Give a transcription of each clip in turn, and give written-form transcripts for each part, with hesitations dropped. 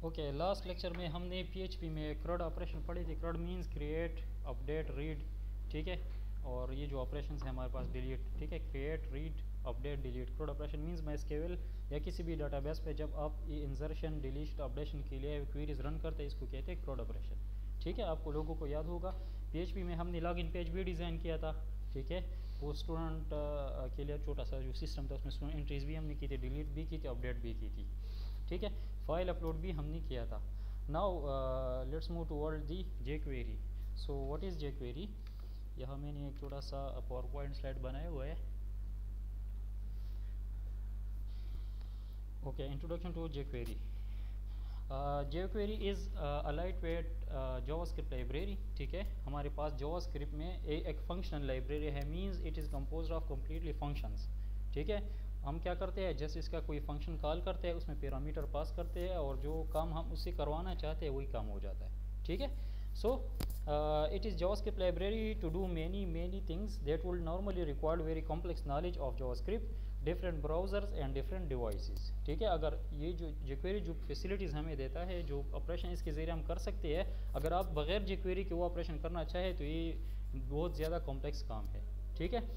Okay, last lecture में हमने PHP में CRUD ऑपरेशन पढ़ी थी। CRUD means create, update, read, ठीक है। और ये जो ऑपरेशन है हमारे पास डिलीट, ठीक है, create, read, update, delete. CRUD operation means MySQL या किसी भी डाटाबेस पे जब आप ये इंसर्शन, डिलीट, अपडेशन के लिए क्वेरीज रन करते हैं, इसको कहते हैं CRUD ऑपरेशन, ठीक है। आपको लोगों को याद होगा पीएचपी में हमने लॉगिन पेज भी डिज़ाइन किया था, ठीक है। वो स्टूडेंट के लिए छोटा सा जो सिस्टम था उसमें स्टूडेंट एंट्रीज भी हमने की थी, डिलीट भी की थी, अपडेट भी की थी, ठीक है। फाइल अपलोड भी हमने किया था। Now let's move toward the jQuery। So what is jQuery? यहाँ मैंने एक छोटा सा पावर पॉइंट स्लाइड बनाया हुआ है। Okay, introduction to jQuery। jQuery is a light weight JavaScript library, ठीक है। हमारे पास जावास्क्रिप्ट में एक फंक्शनल लाइब्रेरी है, means it is composed of completely functions, ठीक है। हम क्या करते हैं, जैसे इसका कोई फंक्शन कॉल करते हैं, उसमें पैरामीटर पास करते हैं और जो काम हम उससे करवाना चाहते हैं वही काम हो जाता है, ठीक है। सो it is JavaScript library to do many things that will normally require very complex knowledge of JavaScript, different browsers and different devices, ठीक है। अगर ये जो jQuery जो फैसिलिटीज़ हमें देता है, जो ऑपरेशन इसके ज़रिए हम कर सकते हैं, अगर आप बगैर jQuery के वो ऑपरेशन करना चाहे तो ये बहुत ज़्यादा कॉम्प्लेक्स काम है, ठीक है।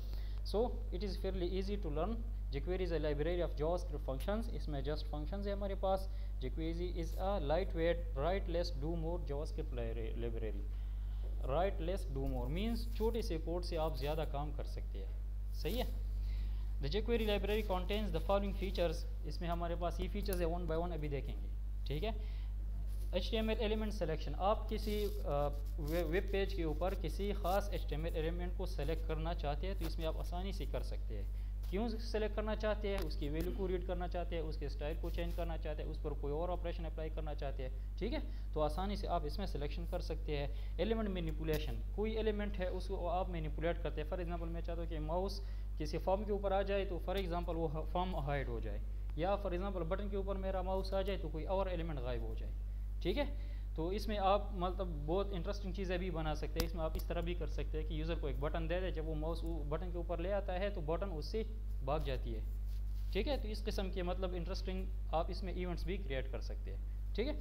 So it is fairly easy to learn. jQuery is a library of JavaScript functions, इसमें just functions है हमारे पास। jQuery is a lightweight write less do more JavaScript library। Right less do more means छोटे से code से आप ज़्यादा काम कर सकते हैं, सही है। The jQuery library contains the following features, इसमें हमारे पास ये फीचर्स है, वन बाय वन अभी देखेंगे, ठीक है। HTML एलिमेंट सेलेक्शन, आप किसी वेब पेज के ऊपर किसी ख़ास HTML एलिमेंट को सेलेक्ट करना चाहते हैं तो इसमें आप आसानी से कर सकते हैं। क्यों सेलेक्ट करना चाहते हैं, उसकी वैल्यू को रीड करना चाहते हैं, उसके स्टाइल को चेंज करना चाहते हैं, उस पर कोई और ऑपरेशन अप्लाई करना चाहते हैं, ठीक है, तो आसानी से आप इसमें सिलेक्शन कर सकते हैं। एलिमेंट मैनिपुलेशन, कोई एलिमेंट है उसको आप मैनिपुलेट करते हैं। फॉर एग्जांपल मैं चाहता हूँ कि माउस किसी फॉर्म के ऊपर आ जाए तो फॉर एग्जांपल वो फॉर्म हाइड हो जाए, या फॉर एग्जांपल बटन के ऊपर मेरा माउस आ जाए तो कोई और एलिमेंट गायब हो जाए, ठीक है। तो इसमें आप मतलब बहुत इंटरेस्टिंग चीज़ें भी बना सकते हैं। इसमें आप इस तरह भी कर सकते हैं कि यूज़र को एक बटन दे दे, जब वो माउस बटन के ऊपर ले आता है तो बटन उससे भाग जाती है, ठीक है। तो इस किस्म के मतलब इंटरेस्टिंग आप इसमें इवेंट्स भी क्रिएट कर सकते हैं, ठीक है।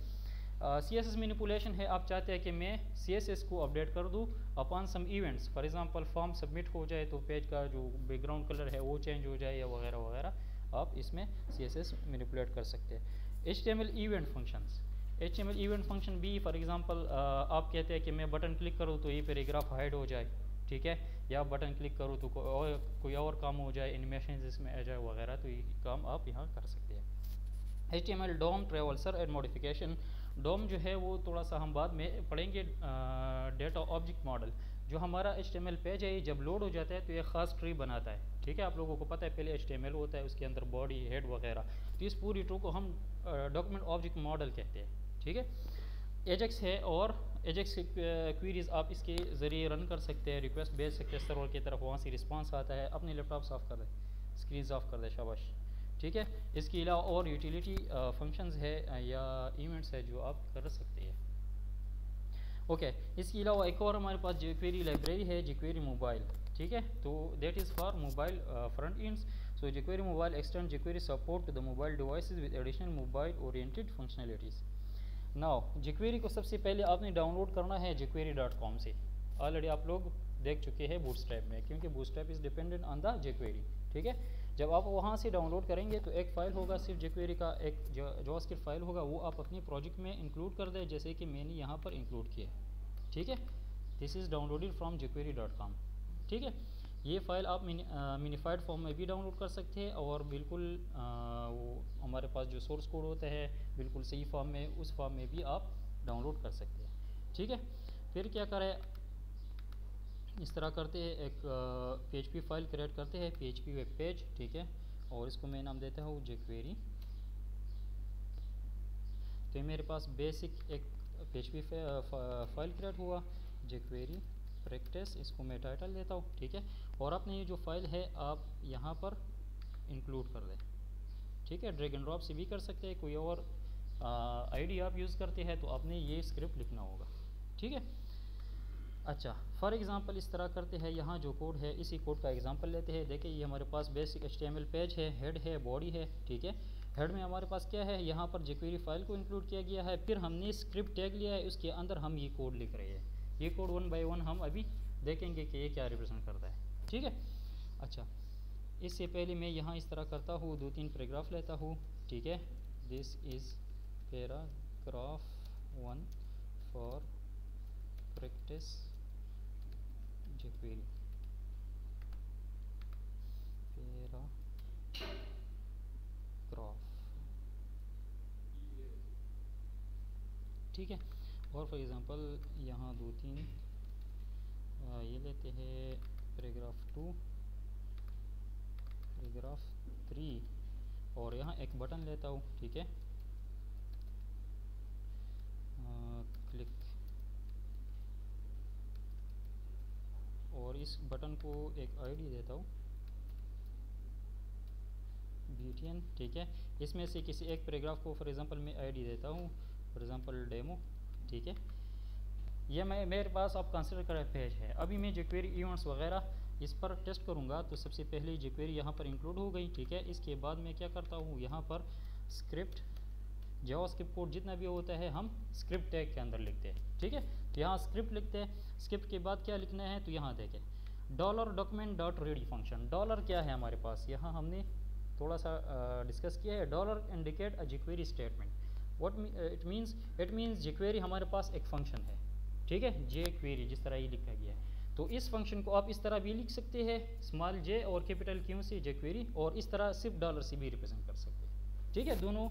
CSS मैनिपुलेशन है, आप चाहते हैं कि मैं CSS को अपडेट कर दूं upon some events, for example form submit हो जाए तो पेज का जो बैकग्राउंड कलर है वो चेंज हो जाए या वगैरह वगैरह, आप इसमें CSS मैनिपुलेट कर सकते हैं। HTML event functions, HTML event function भी फॉर एग्जांपल आप कहते हैं कि मैं बटन क्लिक करूँ तो ये पैराग्राफ हाइड हो जाए, ठीक है, या बटन क्लिक करूँ तो कोई और काम हो जाए, एनिमेशन इसमें आ जाए वगैरह, तो ये काम आप यहाँ कर सकते हैं। HTML DOM traversal and modification, DOM जो है वो थोड़ा सा हम बाद में पढ़ेंगे। डेटा ऑब्जेक्ट मॉडल, जो हमारा HTML पेज है जब लोड हो जाता है तो ये ख़ास ट्री बनाता है, ठीक है। आप लोगों को पता है पहले HTML होता है, उसके अंदर बॉडी, हेड वगैरह, तो इस पूरी ट्री को हम डॉक्यूमेंट ऑब्जेक्ट मॉडल कहते हैं, ठीक है। एजेक्स है और एजेक्स क्वीरीज आप इसके ज़रिए रन कर सकते हैं, रिक्वेस्ट भेज सकते हैं सर्वर की तरफ, वहाँ से रिस्पांस आता है। अपनी लैपटॉप साफ़ कर दे, स्क्रीन ऑफ कर दे, शाबाश, ठीक है। इसके अलावा और यूटिलिटी फंक्शंस है या इवेंट्स है जो आप कर सकते हैं, ओके। इसके अलावा एक और हमारे पास jQuery लाइब्रेरी है, jQuery मोबाइल, ठीक है, तो that is for mobile front ends. So jQuery mobile extend jQuery support to the mobile devices with additional mobile oriented functionalities. Now jQuery को सबसे पहले आपने डाउनलोड करना है jQuery.com से। ऑलरेडी आप लोग देख चुके हैं बूटस्ट्रैप में, क्योंकि bootstrap is dependent on the jQuery, ठीक है। जब आप वहाँ से डाउनलोड करेंगे तो एक फ़ाइल होगा सिर्फ jQuery का, एक जावास्क्रिप्ट फाइल होगा, वो आप अपने प्रोजेक्ट में इंक्लूड कर दें, जैसे कि मैंने यहाँ पर इंक्लूड किया, ठीक है। This is downloaded from jQuery.com, ठीक है। ये फ़ाइल आप मिनीफाइड फॉर्म में भी डाउनलोड कर सकते हैं और बिल्कुल वो हमारे पास जो सोर्स कोड होता है बिल्कुल सही फॉर्म में, उस फॉर्म में भी आप डाउनलोड कर सकते हैं, ठीक है। फिर क्या करें, इस तरह करते हैं, एक PHP फाइल क्रिएट करते हैं, PHP वेब पेज, ठीक है, और इसको मैं नाम देता हूँ jQuery। तो ये मेरे पास बेसिक एक PHP फाइल क्रिएट हुआ, jQuery प्रैक्टिस, इसको मैं टाइटल देता हूँ, ठीक है। और आपने ये जो फाइल है आप यहाँ पर इंक्लूड कर दें, ठीक है। ड्रैग एंड ड्रॉप से भी कर सकते हैं, कोई और आईडी आप यूज़ करते हैं तो आपने ये स्क्रिप्ट लिखना होगा, ठीक है। अच्छा, फॉर एग्जांपल इस तरह करते हैं, यहाँ जो कोड है इसी कोड का एग्जांपल लेते हैं। देखिए ये हमारे पास बेसिक HTML पेज है, हेड है, बॉडी है, ठीक है। हेड में हमारे पास क्या है, यहाँ पर jQuery फाइल को इंक्लूड किया गया है, फिर हमने स्क्रिप्ट टैग लिया है, उसके अंदर हम ये कोड लिख रहे हैं। ये कोड 1 बाय 1 हम अभी देखेंगे कि ये क्या रिप्रेजेंट करता है, ठीक है। अच्छा, इससे पहले मैं यहाँ इस तरह करता हूँ, 2-3 पैराग्राफ लेता हूँ, ठीक है। This is paragraph 1 for practice jQuery, paragraph, ठीक है। और फॉर एग्ज़ाम्पल यहाँ 2-3 ये लेते हैं, पैराग्राफ 2, पैराग्राफ 3, और यहाँ एक बटन लेता हूँ, ठीक है, क्लिक, और इस बटन को एक आईडी देता हूँ, BTN, ठीक है। इसमें से किसी एक पैराग्राफ को फॉर एग्ज़ाम्पल मैं आईडी देता हूँ, फॉर एग्ज़ाम्पल डेमो, ठीक है। ये मेरे पास आप कंसिडर करें पेज है। अभी मैं jQuery इवेंट्स वगैरह इस पर टेस्ट करूँगा, तो सबसे पहले jQuery यहाँ पर इंक्लूड हो गई, ठीक है। इसके बाद मैं क्या करता हूँ, यहाँ पर स्क्रिप्ट, जावास्क्रिप्ट कोड जितना भी होता है हम स्क्रिप्ट टैग के अंदर लिखते हैं, ठीक है। तो यहाँ स्क्रिप्ट लिखते हैं, स्क्रिप्ट के बाद क्या लिखना है, तो यहाँ देखें $document.ready फंक्शन। डॉलर क्या है हमारे पास, यहाँ हमने थोड़ा सा डिस्कस किया है। Dollar indicate a jQuery statement, what it means jQuery हमारे पास एक फंक्शन है, ठीक है, jQuery जिस तरह ये लिखा गया है। तो इस फंक्शन को आप इस तरह भी लिख सकते हैं, स्मॉल j और कैपिटल Q से jQuery, और इस तरह सिर्फ डॉलर से भी रिप्रेजेंट कर सकते हैं, ठीक है। दोनों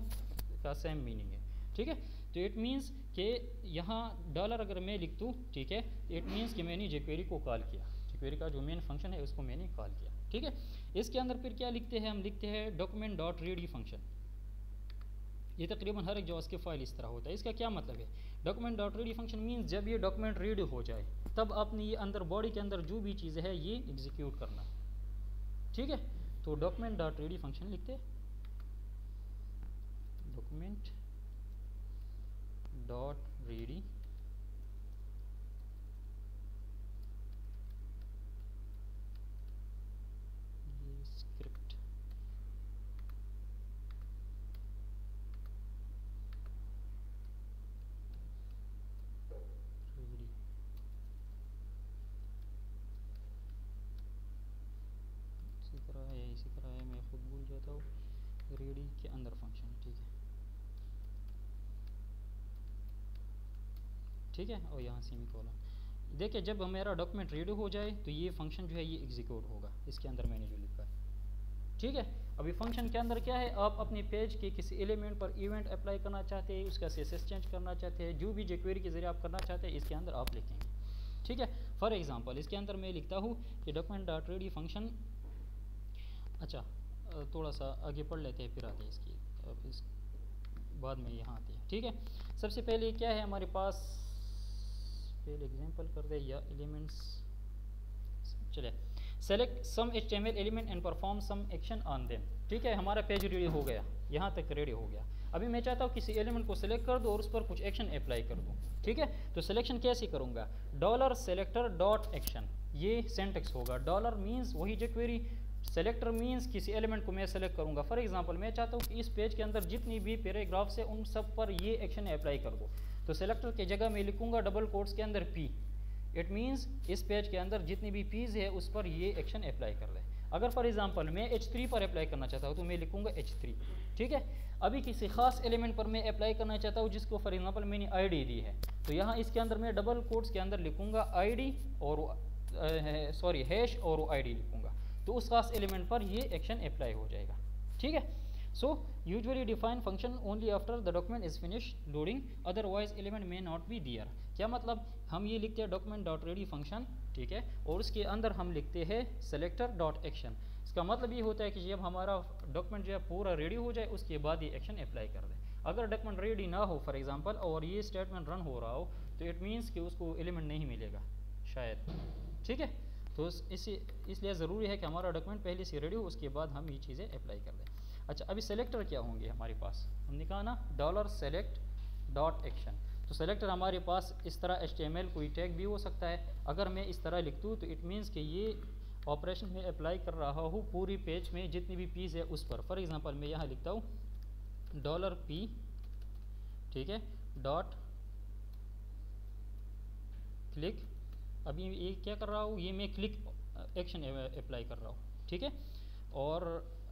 का सेम मीनिंग है, ठीक है। तो इट मीन्स कि यहाँ डॉलर अगर मैं लिख दूँ, ठीक है, इट मीन्स कि मैंने jQuery को कॉल किया, jQuery का जो मेन फंक्शन है उसको मैंने कॉल किया, ठीक है। इसके अंदर फिर क्या लिखते हैं, हम लिखते हैं document.ready फंक्शन। ये तकरीबन हर एक जावास्क्रिप्ट फाइल इस तरह होता है। इसका क्या मतलब है, document.ready फंक्शन मीन्स जब ये डॉक्यूमेंट रीड हो जाए तब आपने ये अंदर बॉडी के अंदर जो भी चीज़ है ये एग्जीक्यूट करना, ठीक है। तो document.ready फंक्शन लिखते हैं, document.ready स्क्रिप्ट, इसी तरह है, मैं खुद भूल जाता हूँ, रेडी के अंदर फंक्शन, ठीक है, और यहाँ सेमीकोलन। देखिए जब हमारा डॉक्यूमेंट रेडी हो जाए तो ये फंक्शन जो है ये एग्जीक्यूट होगा, इसके अंदर मैंने जो लिखा है, ठीक है। अभी फंक्शन के अंदर क्या है, आप अपने पेज के किसी एलिमेंट पर इवेंट अप्लाई करना चाहते हैं, उसका CSS चेंज करना चाहते हैं, जो भी jQuery के ज़रिए आप करना चाहते हैं इसके अंदर आप लिखेंगे, ठीक है। फॉर एग्जांपल इसके अंदर मैं लिखता हूँ कि document.ready फंक्शन, अच्छा थोड़ा सा आगे पढ़ लेते हैं फिर आते हैं इसकी, अब इस बाद में यहाँ आते हैं, ठीक है। सबसे पहले क्या है हमारे पास, पहले एग्जांपल कर दे या एलिमेंट्स, चले select some HTML element and perform some action on them, ठीक है। हमारा पेज रेडी हो गया, यहाँ तक रेडी हो गया। अभी मैं चाहता हूँ किसी एलिमेंट को सिलेक्ट कर दो और उस पर कुछ एक्शन अप्लाई कर दूँ, ठीक है। तो सिलेक्शन कैसे करूँगा, $selector.action, ये सेंटेक्स होगा। डॉलर मीन्स वही jQuery, सेलेक्टर मीन्स किसी एलिमेंट को मैं सेलेक्ट करूँगा। फॉर एग्जांपल मैं चाहता हूँ कि इस पेज के अंदर जितनी भी पैराग्राफ्स है उन सब पर ये एक्शन अप्लाई कर दो, तो सेलेक्टर की जगह मैं लिखूँगा डबल कोट्स के अंदर P, इट मीन्स इस पेज के अंदर जितनी भी पीज है उस पर ये एक्शन अप्लाई कर ले। अगर फॉर एग्जांपल मैं H3 पर अप्लाई करना चाहता हूँ तो मैं लिखूँगा H3, ठीक है। अभी किसी खास एलिमेंट पर मैं अप्लाई करना चाहता हूँ जिसको फॉर एग्जांपल मैंने ID दी है, तो यहाँ इसके अंदर मैं डबल कोट्स के अंदर लिखूँगा ID और हैश और ID लिखूँगा, तो उस खास एलिमेंट पर ये एक्शन अप्लाई हो जाएगा, ठीक है। So usually define function only after the document is finish loading, otherwise element may not be दियर। क्या मतलब, हम ये लिखते हैं document.ready फंक्शन, ठीक है, और उसके अंदर हम लिखते हैं selector.action। इसका मतलब ये होता है कि जब हमारा डॉक्यूमेंट जो है पूरा रेडी हो जाए उसके बाद ये एक्शन अप्लाई कर दे। अगर डॉक्यूमेंट रेडी ना हो फॉर एग्जांपल और ये स्टेटमेंट रन हो रहा हो तो इट मीन्स कि उसको एलिमेंट नहीं मिलेगा शायद, ठीक है। तो इसलिए ज़रूरी है कि हमारा डॉक्यूमेंट पहले से रेडी हो, उसके बाद हम ये चीज़ें अप्लाई कर दें। अच्छा, अभी सेलेक्टर क्या होंगे हमारे पास, हमने कहा ना $select.action, तो सेलेक्टर हमारे पास इस तरह HTML कोई टैग भी हो सकता है। अगर मैं इस तरह लिख दूँ तो इट मीन्स कि ये ऑपरेशन में अप्लाई कर रहा हूँ पूरी पेज में जितनी भी पीस है उस पर। फॉर एग्जांपल मैं यहाँ लिखता हूँ $p, ठीक है, डॉट क्लिक। अभी ये क्या कर रहा हूँ, ये मैं क्लिक एक्शन अप्लाई कर रहा हूँ, ठीक है। और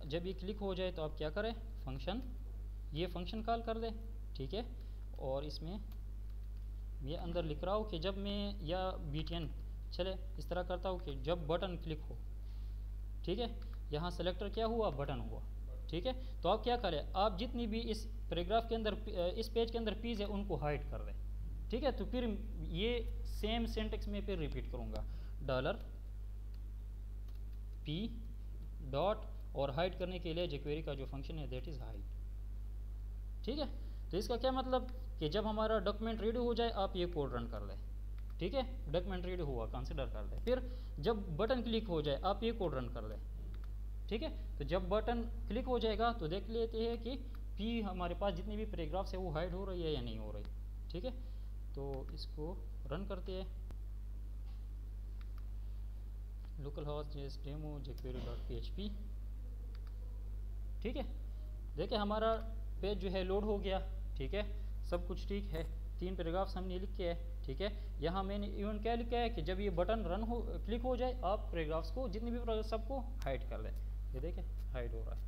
जब ये क्लिक हो जाए तो आप क्या करें, फंक्शन, ये फंक्शन कॉल कर दे, ठीक है। और इसमें ये अंदर लिख रहा हूँ कि जब मैं, या btn चले इस तरह करता हूँ कि जब बटन क्लिक हो, ठीक है, यहाँ सेलेक्टर क्या हुआ, बटन हुआ, ठीक है। तो आप क्या करें, आप जितनी भी इस पैराग्राफ के अंदर, इस पेज के अंदर पीज है उनको हाइड कर दें, ठीक है। तो फिर ये सेम सिंटेक्स में फिर रिपीट करूँगा, $p डॉट, और हाइड करने के लिए jQuery का जो फंक्शन है दैट इज़ हाइड, ठीक है। तो इसका क्या मतलब कि जब हमारा डॉक्यूमेंट रेडी हो जाए आप ये कोड रन कर लें, ठीक है, डॉक्यूमेंट रेडी हुआ कंसिडर कर लें। फिर जब बटन क्लिक हो जाए आप ये कोड रन कर लें, ठीक है। तो जब बटन क्लिक हो जाएगा तो देख लेते हैं कि p हमारे पास जितनी भी पैराग्राफ्स है वो हाइड हो रही है या नहीं हो रही, ठीक है। तो इसको रन करते हैं, लोकल हॉस्ट डेमो jQuery.php, ठीक है। देखिए हमारा पेज जो है लोड हो गया, ठीक है, सब कुछ ठीक है, 3 पैराग्राफ्स हमने लिखे हैं, ठीक है। यहाँ मैंने इवन क्या लिखा है कि जब ये बटन रन हो, क्लिक हो जाए, आप पैराग्राफ्स को, जितनी भी पैराग्राफ सबको हाइड कर दें। ये देखें हाइड हो रहा है,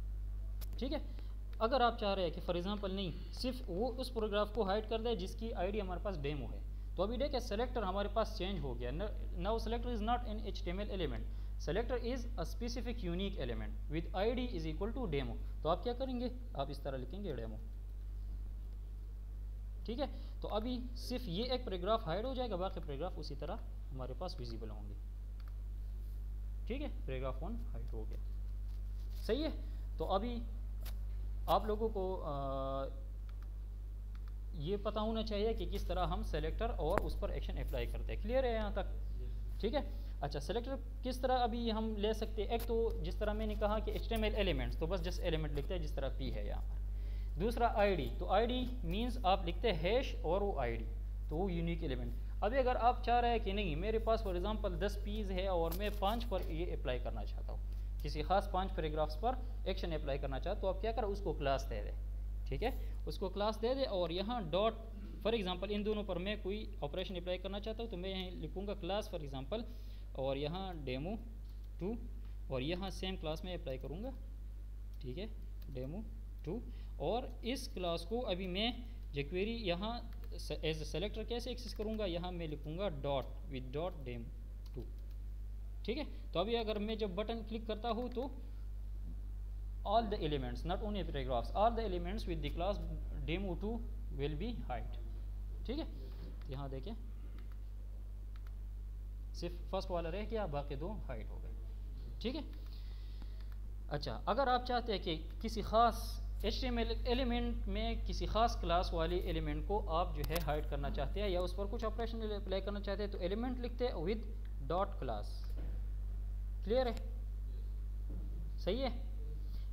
ठीक है। अगर आप चाह रहे हैं कि फॉर एग्जांपल नहीं, सिर्फ वो उस पैराग्राफ को हाइड कर दे जिसकी आईडी हमारे पास डेमो है, तो अभी देखें सेलेक्टर हमारे पास चेंज हो गया। Now selector is not in HTML element, selector is a specific unique element with ID is equal to demo. तो आप क्या करेंगे, आप इस तरह लिखेंगे डेमो, ठीक है। तो अभी सिर्फ ये एक पैराग्राफ हाइड हो जाएगा, बाकी पैराग्राफ उसी तरह हमारे पास विजिबल होंगे, ठीक है। पैराग्राफ 1 हाइड हो गया, सही है। तो अभी आप लोगों को ये पता होना चाहिए कि किस तरह हम सेलेक्टर और उस पर एक्शन अप्लाई करते हैं। क्लियर है यहाँ तक, ठीक है। अच्छा, सेलेक्टर किस तरह अभी हम ले सकते हैं, एक तो जिस तरह मैंने कहा कि HTML एलिमेंट्स, तो बस जस्ट एलिमेंट लिखते हैं जिस तरह p है यहाँ पर। दूसरा ID, तो ID मीन्स आप लिखते हैं हैश और वो ID, तो वो यूनिक एलिमेंट। अभी अगर आप चाह रहे हैं कि नहीं मेरे पास फॉर एग्जांपल 10 पीस है और मैं 5 पर ये अप्लाई करना चाहता हूँ, किसी खास 5 पैराग्राफ्स पर एक्शन अप्लाई करना चाहता, तो आप क्या करें, उसको क्लास दे दें, ठीक है, उसको क्लास दे दे। और यहाँ डॉट, फॉर एग्जांपल इन दोनों पर मैं कोई ऑपरेशन अप्लाई करना चाहता हूँ, तो मैं यहाँ लिखूँगा क्लास फॉर एग्जांपल, और यहाँ demo2, और यहाँ सेम क्लास में अप्लाई करूँगा, ठीक है, demo2। और इस क्लास को अभी मैं jQuery यहाँ एज सेलेक्टर कैसे एक्सेस करूँगा, यहाँ मैं लिखूँगा डॉट विद डॉट demo2, ठीक है। तो अभी अगर मैं जब बटन क्लिक करता हूँ तो all the elements, not only paragraphs, all the elements with the class demo2 will be hide, ठीक है। यहाँ देखें सिर्फ फर्स्ट वाला रह गया, बाकी 2 हाइड हो गए, ठीक है। अच्छा, अगर आप चाहते हैं कि किसी खास HTML एलिमेंट में किसी खास क्लास वाले एलिमेंट को आप जो है हाइड करना चाहते हैं या उस पर कुछ ऑपरेशन अप्लाई करना चाहते हैं, तो एलिमेंट लिखते हैं विद डॉट क्लास। क्लियर है, सही है।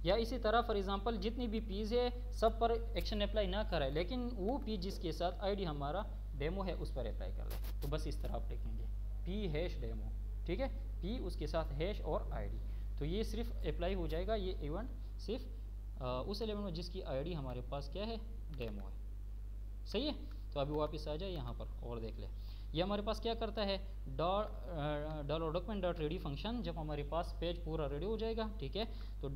या इसी तरह फॉर एग्जांपल जितनी भी पीज है सब पर एक्शन अप्लाई ना कराए, लेकिन वो पीज जिसके साथ आईडी हमारा डेमो है उस पर अप्लाई कर ले, तो बस इस तरह आप लिखेंगे p हैश डेमो, ठीक है, p उसके साथ हैश और आईडी, तो ये सिर्फ अप्लाई हो जाएगा ये इवेंट सिर्फ उस एलिमेंट में जिसकी आईडी हमारे पास क्या है, डेमो है, सही है। तो अभी वापस आ जाए यहाँ पर और देख ले, ये हमारे पास क्या करता है, dollar document dot ready function, जब हमारे पास पेज पूरा रेडी हो जाएगा, ठीक है, तो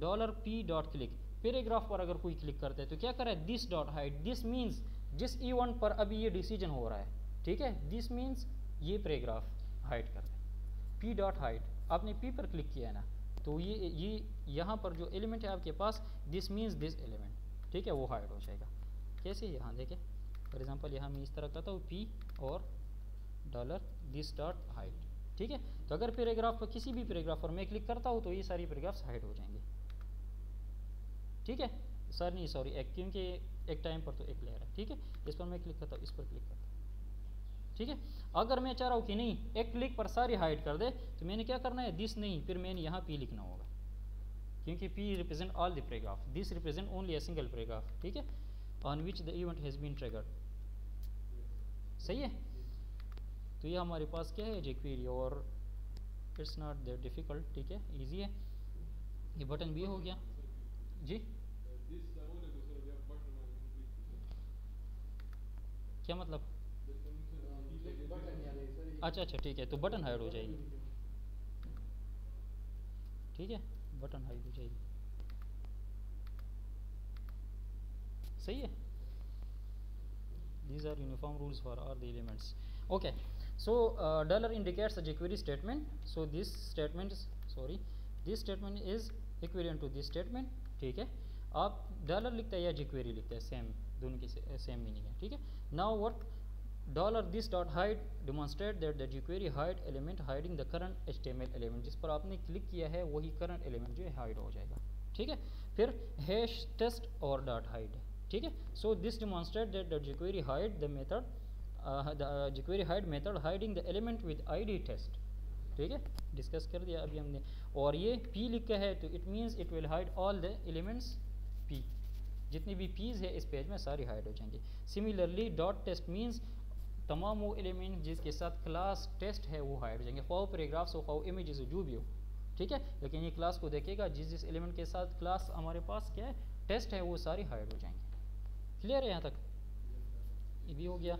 $p डॉट क्लिक, पैराग्राफ पर अगर कोई क्लिक करता है तो क्या कर रहा है, this dot hide, this means जिस इवेंट पर अभी ये डिसीजन हो रहा है, ठीक है, दिस मीन्स ये पैराग्राफ हाइड कर दे, p डॉट हाइड, आपने p पर क्लिक किया है ना, तो ये यहाँ पर जो एलिमेंट है आपके पास, दिस मीन्स दिस एलिमेंट, ठीक है, वो हाइड हो जाएगा। कैसे, यहाँ देखें फॉर एग्जांपल यहाँ मैं इस तरह करता हूँ p और $this डॉट हाइड, ठीक है। तो अगर पैराग्राफ पर किसी भी पैराग्राफ पर मैं क्लिक करता हूँ तो ये सारी पैराग्राफ्स हाइड हो जाएंगे, ठीक है। सर नहीं सॉरी, एक, क्योंकि एक टाइम पर तो एक लेयर है, ठीक है, इस पर मैं क्लिक करता हूँ, इस पर क्लिक करता हूँ, ठीक है। अगर मैं चाह रहा हूँ कि नहीं एक क्लिक पर सारी हाइड कर दे, तो मैंने क्या करना है, दिस नहीं, फिर मैंने यहाँ p लिखना होगा, क्योंकि p represent all the paragraph, this represent only a single paragraph, ठीक है, on which the event has been triggered, सही है। तो ये हमारे पास क्या है, jQuery, और इट्स नॉट दैट डिफिकल्ट, ठीक है, इजी है। ये बटन भी हो गया जी, क्या मतलब? अच्छा अच्छा ठीक है, तो बटन हाइड हो जाएगी, ठीक है, बटन हाइड हो जाएगी, सही है। These are uniform rules for all the elements. Okay, so dollar indicates a jQuery statement. So this statement is, sorry, this statement is equivalent to this statement, ठीक है। आप डॉलर लिखते हैं या jQuery लिखते हैं, सेम, दोनों की सेम मीनिंग है, ठीक है। Now what dollar this dot hide demonstrate that the jQuery hide element hiding the current HTML element, जिस पर आपने क्लिक किया है वही करंट एलिमेंट जो है हाइड हो जाएगा, ठीक है। फिर हैश टेस्ट और डॉट हाइड, ठीक है। So this demonstrate that the jQuery hide the method jQuery hide method hiding the element with ID test, ठीक है, डिस्कस कर दिया अभी हमने। और ये p लिखा है तो it means it will hide all the elements p, जितनी भी p's है इस पेज में सारी हाइड हो जाएंगे। सिमिलरली डॉट टेस्ट मीन्स तमाम वो एलिमेंट जिसके साथ क्लास टेस्ट है वो हाइड हो जाएंगे, खाओ पैराग्राफ्स हो खाओ इमेजेस हो जो भी हो, ठीक है। लेकिन ये क्लास को देखेगा, जिस जिस एलिमेंट के साथ क्लास हमारे पास क्या है टेस्ट है वो सारी हाइड हो जाएंगे। क्लियर है यहाँ तक? ये भी हो गया।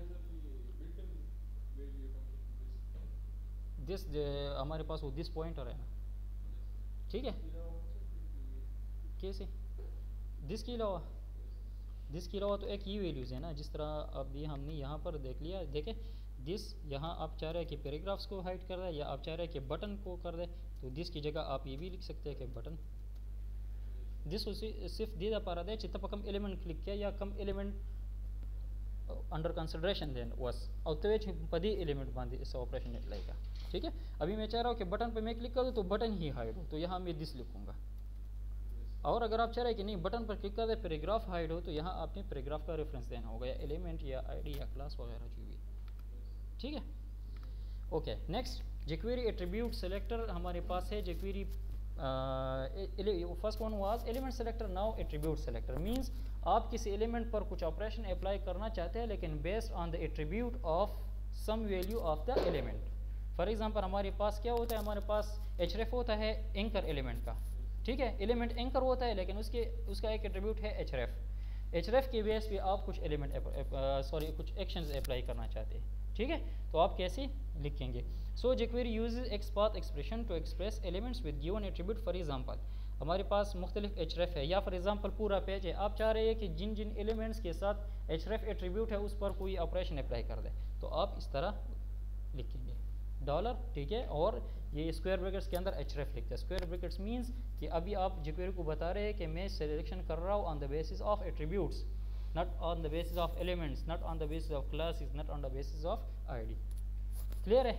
दिस हमारे पास वो दिस पॉइंटर है ना, ठीक है। कैसे दिस के अलावा? दिस के अलावा तो एक ही वैल्यूज़ है ना, जिस तरह अभी हमने यहाँ पर देख लिया, देखें दिस, यहाँ आप चाह रहे हैं कि पैराग्राफ्स को हाइड कर दे या आप चाह रहे हैं कि बटन को कर दे, तो दिस की जगह आप ये भी लिख सकते हैं कि बटन। दिस सिर्फ दे पारा दे चित्त कम एलिमेंट क्लिक किया या कम एलिमेंट अंडर कंसिडरेशन देन वस अवतवे पदी एलिमेंट बांधी इस ऑपरेशन अप्लाई का, ठीक है। अभी मैं चाह रहा हूँ कि बटन पे मैं क्लिक करूँ तो बटन ही हाइड हो, तो यहाँ मैं दिस लिखूँगा। और अगर आप चाह रहे हैं कि नहीं बटन पर क्लिक कर दे पैराग्राफ हाइड हो, तो यहाँ आपने पैराग्राफ का रेफरेंस देना होगा या एलिमेंट या ID या क्लास वगैरह जो भी, ठीक है। Okay, next jQuery attribute selector हमारे पास है। jQuery first one was element selector, now attribute selector means आप किसी एलिमेंट पर कुछ ऑपरेशन अप्लाई करना चाहते हैं लेकिन based on the attribute of some value of the element. For example हमारे पास क्या होता है, हमारे पास href होता है एंकर एलिमेंट का, ठीक है। एलिमेंट एंकर होता है लेकिन उसका एक एट्रीब्यूट है href। href के बेस पे आप कुछ एलिमेंट कुछ एक्शंस अप्लाई करना चाहते हैं, ठीक है। तो आप कैसे लिखेंगे? So jQuery uses XPath expression to express elements with given attribute. For example हमारे पास मुख्तलिफ href है, या फॉर एग्जांपल पूरा पेज है, आप चाह रहे हैं कि जिन जिन एलिमेंट्स के साथ href एट्रीब्यूट है उस पर कोई ऑपरेशन अप्लाई कर दे, तो आप इस तरह लिखेंगे डॉलर, ठीक है। और ये स्क्वायर ब्रैकेट्स के अंदर href लिखते हैं। स्क्वायर ब्रैकेट्स मींस कि अभी आप jQuery को बता रहे हैं कि मैं सिलेक्शन कर रहा हूँ on the basis of attributes, not on the basis of elements, not on the basis of classes, not on the basis of ID। Clear है?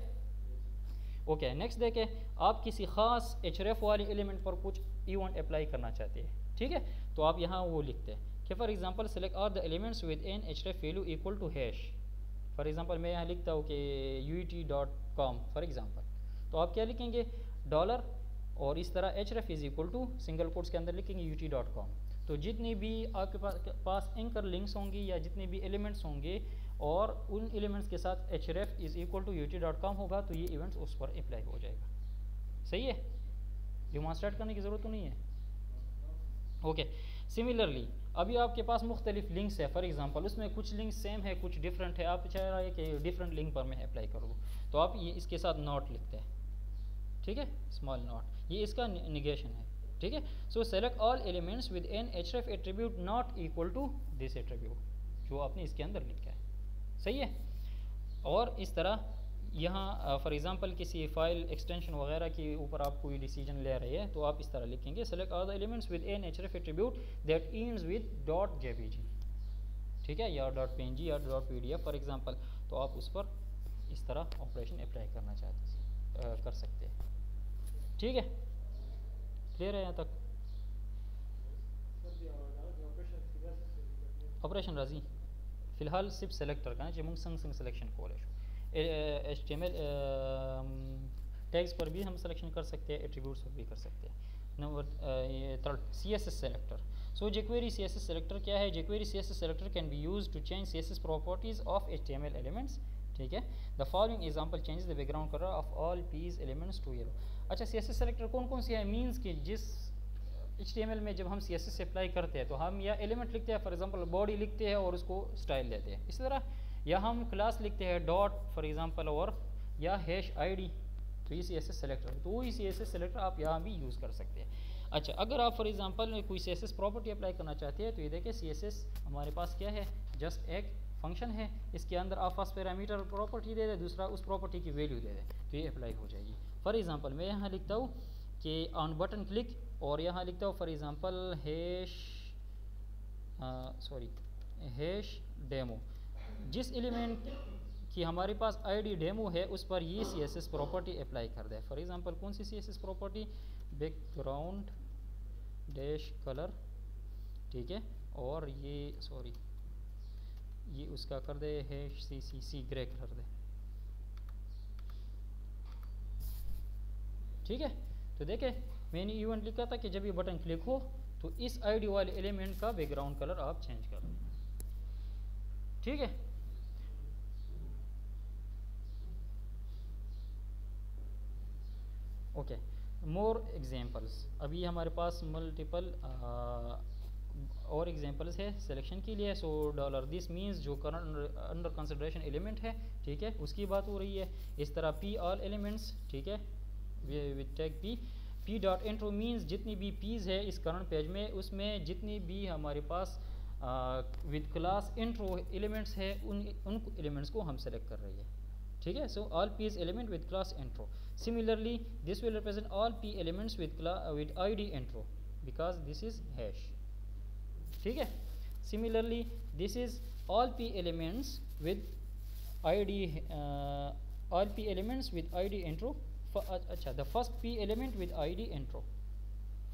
ओके, नेक्स्ट देखें, आप किसी खास href वाली एलिमेंट पर कुछ इवेंट अप्लाई करना चाहते हैं, ठीक है। तो आप यहाँ वो लिखते हैं कि for example select all the elements with an href value equal to hash. For example मैं यहाँ लिखता हूँ कि uit.com फॉर एग्जांपल, तो आप क्या लिखेंगे डॉलर और इस तरह href is equal to single quotes के अंदर लिखेंगे ut.com। तो जितनी भी आपके पास एंकर लिंक्स होंगी या जितने भी एलिमेंट्स होंगे और उन एलिमेंट्स के साथ href is equal to ut.com होगा, तो ये इवेंट्स उस पर अप्लाई हो जाएगा। सही है? डिमॉन्स्ट्रेट करने की ज़रूरत तो नहीं है। ओके, सिमिलरली अभी आपके पास मुख्तलिफ लिंक्स है, फॉर एग्जांपल उसमें कुछ लिंक्स सेम है कुछ डिफरेंट है, आप चाह रहे हैं कि डिफरेंट लिंक पर मैं अप्लाई करूँ, तो आप ये इसके साथ नॉट लिखते हैं, ठीक है, स्मॉल नॉट, ये इसका निगेशन है, ठीक है। So select all elements with an href attribute not equal to this attribute जो आपने इसके अंदर लिखा है, सही है। और इस तरह यहाँ फॉर एग्जांपल किसी फाइल एक्सटेंशन वगैरह के ऊपर आप कोई डिसीजन ले रहे हैं, तो आप इस तरह लिखेंगे select all the elements with an href attribute that ends with .jpg, ठीक है, या .png या .pdf फॉर एग्जांपल, तो आप उस पर इस तरह ऑपरेशन अप्लाई करना कर सकते हैं, ठीक है। क्लियर है यहाँ तक? ऑपरेशन राजी फिलहाल सिर्फ सेलेक्टर का जो संग संग सिलेक्शन को HTML टैग्स पर भी हम सिलेक्शन कर सकते हैं, एट्रीब्यूट्स पर भी कर सकते हैं। Number third CSS selector. So jQuery CSS selector क्या है? jQuery CSS selector can be use to change CSS properties of HTML elements, ठीक है। The following example changes the background colour of all p's elements to yellow. अच्छा, CSS selector कौन कौन सी है? Means कि जिस HTML में जब हम CSS अप्लाई करते हैं तो हम या एलिमेंट लिखते हैं, फॉर एग्जांपल बॉडी लिखते हैं और उसको स्टाइल देते हैं। इसी तरह या हम क्लास लिखते हैं डॉट फॉर एग्जांपल और या हैश आईडी, तो ये CSS सेलेक्टर, तो वही CSS सेलेक्टर आप यहाँ भी यूज़ कर सकते हैं। अच्छा, अगर आप फॉर एग्जांपल कोई CSS प्रॉपर्टी अप्लाई करना चाहते हैं तो ये देखिए CSS हमारे पास क्या है, जस्ट एक फंक्शन है, इसके अंदर आप फर्स्ट पैरामीटर प्रॉपर्टी दे दें, दूसरा उस प्रॉपर्टी की वैल्यू दे दें, तो ये अप्लाई हो जाएगी। फॉर एग्जांपल मैं यहाँ लिखता हूँ कि ऑन बटन क्लिक, और यहाँ लिखता हूँ फॉर एग्जांपल हैश डेमो, जिस एलिमेंट कि हमारे पास आईडी डेमो है उस पर ये CSS प्रॉपर्टी अप्लाई कर दे। फॉर एग्जांपल कौन सी CSS property, background dash colour, ठीक है, और ये उसका कर दे HCCC ग्रे कर दे, ठीक है। तो देखे मैंने इवेंट लिखा था कि जब ये बटन क्लिक हो तो इस आईडी वाले एलिमेंट का बैकग्राउंड कलर आप चेंज कर दें, ठीक है। ओके, मोर एग्जांपल्स, अभी हमारे पास मल्टीपल और एग्जांपल्स है सिलेक्शन के लिए। सो डॉलर दिस मीन्स जो करंट अंडर कंसिडरेशन एलिमेंट है, ठीक है, उसकी बात हो रही है। इस तरह पी ऑल एलिमेंट्स, ठीक है, with tag P dot intro means जितनी भी पीज है इस करंट पेज में, उसमें जितनी भी हमारे पास विद क्लास इंट्रो एलिमेंट्स है उन एलिमेंट्स को हम सेलेक्ट कर रही है, ठीक है। So all p's element with class intro, similarly this will represent all p elements with ID intro because this is hash, ठीक है। Similarly this is all p elements with ID intro. अच्छा, the first p element with ID intro,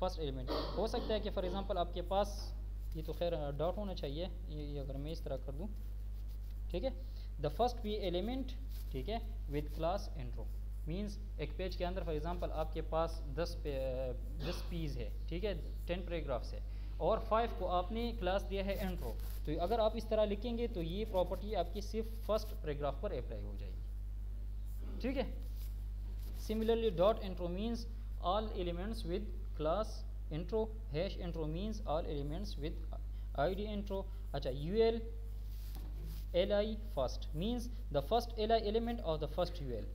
first element हो सकता है कि for example आपके पास ये तो खैर डॉट होना चाहिए, ये अगर मैं इस तरह कर दूं, ठीक है, द फर्स्ट पी एलिमेंट, ठीक है, विद क्लास इंट्रो मींस एक पेज के अंदर फॉर एग्जांपल आपके पास 10 पीज है, ठीक है, 10 पैराग्राफ्स है, और 5 को आपने क्लास दिया है इंट्रो, तो अगर आप इस तरह लिखेंगे तो ये प्रॉपर्टी आपकी सिर्फ फर्स्ट पैराग्राफ पर अप्लाई हो जाएगी, ठीक है। Similarly, dot intro means all elements with class intro, hash intro means all elements with ID intro. अच्छा, UL LI first means the first LI element of the first UL,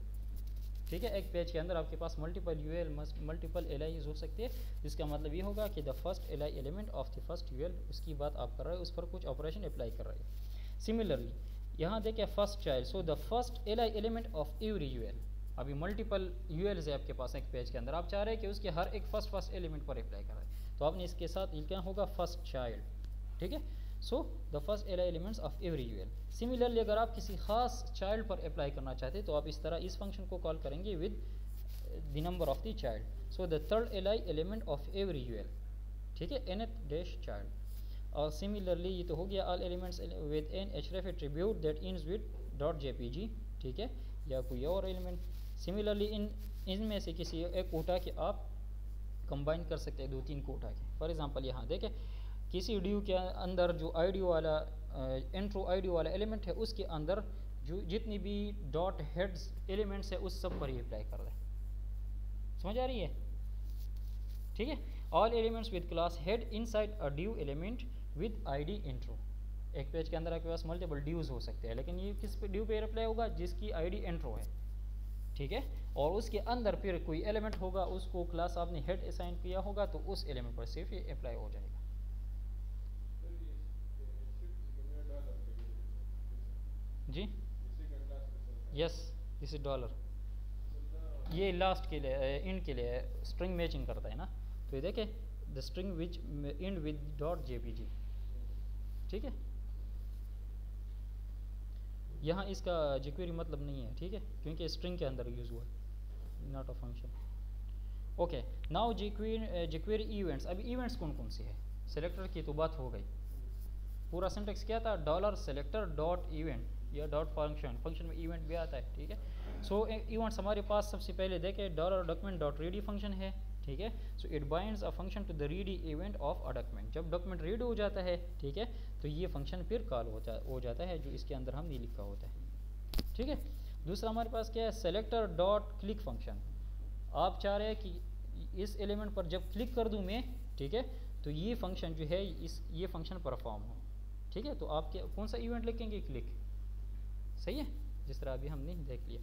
ठीक है। एक page के अंदर आपके पास मल्टीपल UL मल्टीपल LIs हो सकते हैं, जिसका मतलब ये होगा कि the first LI element of the first UL, उसकी बात आप कर रहे हैं, उस पर कुछ ऑपरेशन अप्लाई कर रहे हैं। सिमिलरली यहाँ देखिए first child, so the first LI element of every UL, अभी मल्टीपल यूएल्स है आपके पास एक पेज के अंदर, आप चाह रहे हैं कि उसके हर एक फर्स्ट एलिमेंट पर अप्लाई करें, तो आपने इसके साथ क्या होगा फर्स्ट चाइल्ड, ठीक है। So the first LI elements of every UL। Similarly अगर आप किसी खास चाइल्ड पर अप्लाई करना चाहते हैं तो आप इस तरह इस फंक्शन को कॉल करेंगे with the number of the child, so the third LI element of every UL, ठीक है, nth डैश चाइल्ड। और सिमिलरली ये तो हो गया all elements with an href attribute that ends with .jpg, ठीक है, या कोई और एलिमेंट। सिमिलरली इनमें से किसी एक कोटा के आप कंबाइन कर सकते हैं 2-3 कोटा के। फॉर एग्जांपल यहाँ देखें किसी ड्यू के अंदर जो आईडी वाला इंट्रो आईडी वाला एलिमेंट है उसके अंदर जो जितनी भी डॉट हेड्स एलिमेंट्स है उस सब पर ही अप्लाई कर दें, समझ आ रही है, ठीक है। All elements with class head inside a due element with ID intro, एक पेज के अंदर आपके पास मल्टीपल ड्यूज हो सकते हैं, लेकिन ये किस पे ड्यू पे अप्लाई होगा जिसकी आईडी इंट्रो है, ठीक है, और उसके अंदर फिर कोई एलिमेंट होगा उसको क्लास आपने हेड असाइन किया होगा तो उस एलिमेंट पर सिर्फ ये अप्लाई हो जाएगा। जी यस, दिस इज डॉलर, ये लास्ट के लिए इंड के लिए स्ट्रिंग मैचिंग करता है ना, तो ये देखे the string which ends with .jpg, ठीक है। यहाँ इसका jQuery मतलब नहीं है, ठीक है, क्योंकि स्ट्रिंग के अंदर यूज़ हुआ है, not a function. Okay, now jQuery events. अभी इवेंट्स कौन कौन से है, सेलेक्टर की तो बात हो गई, पूरा सिंटेक्स क्या था, $selector.event या .function, फंक्शन में इवेंट भी आता है, ठीक है। सो इवेंट्स हमारे पास सबसे पहले देखें $document.ready फंक्शन है, ठीक है। So it binds a function to the ready event of a document, जब डॉक्यूमेंट रीड हो जाता है, ठीक है, तो ये फंक्शन फिर कॉल हो जाता है जो इसके अंदर हमने लिखा होता है, ठीक है। दूसरा हमारे पास क्या है, selector.click फंक्शन, आप चाह रहे हैं कि इस एलिमेंट पर जब क्लिक कर दूं मैं, ठीक है, तो ये फंक्शन जो है ये फंक्शन परफॉर्म हो, ठीक है। तो आप कौन सा इवेंट लिखेंगे, क्लिक, सही है, जिस तरह अभी हमने देख लिया।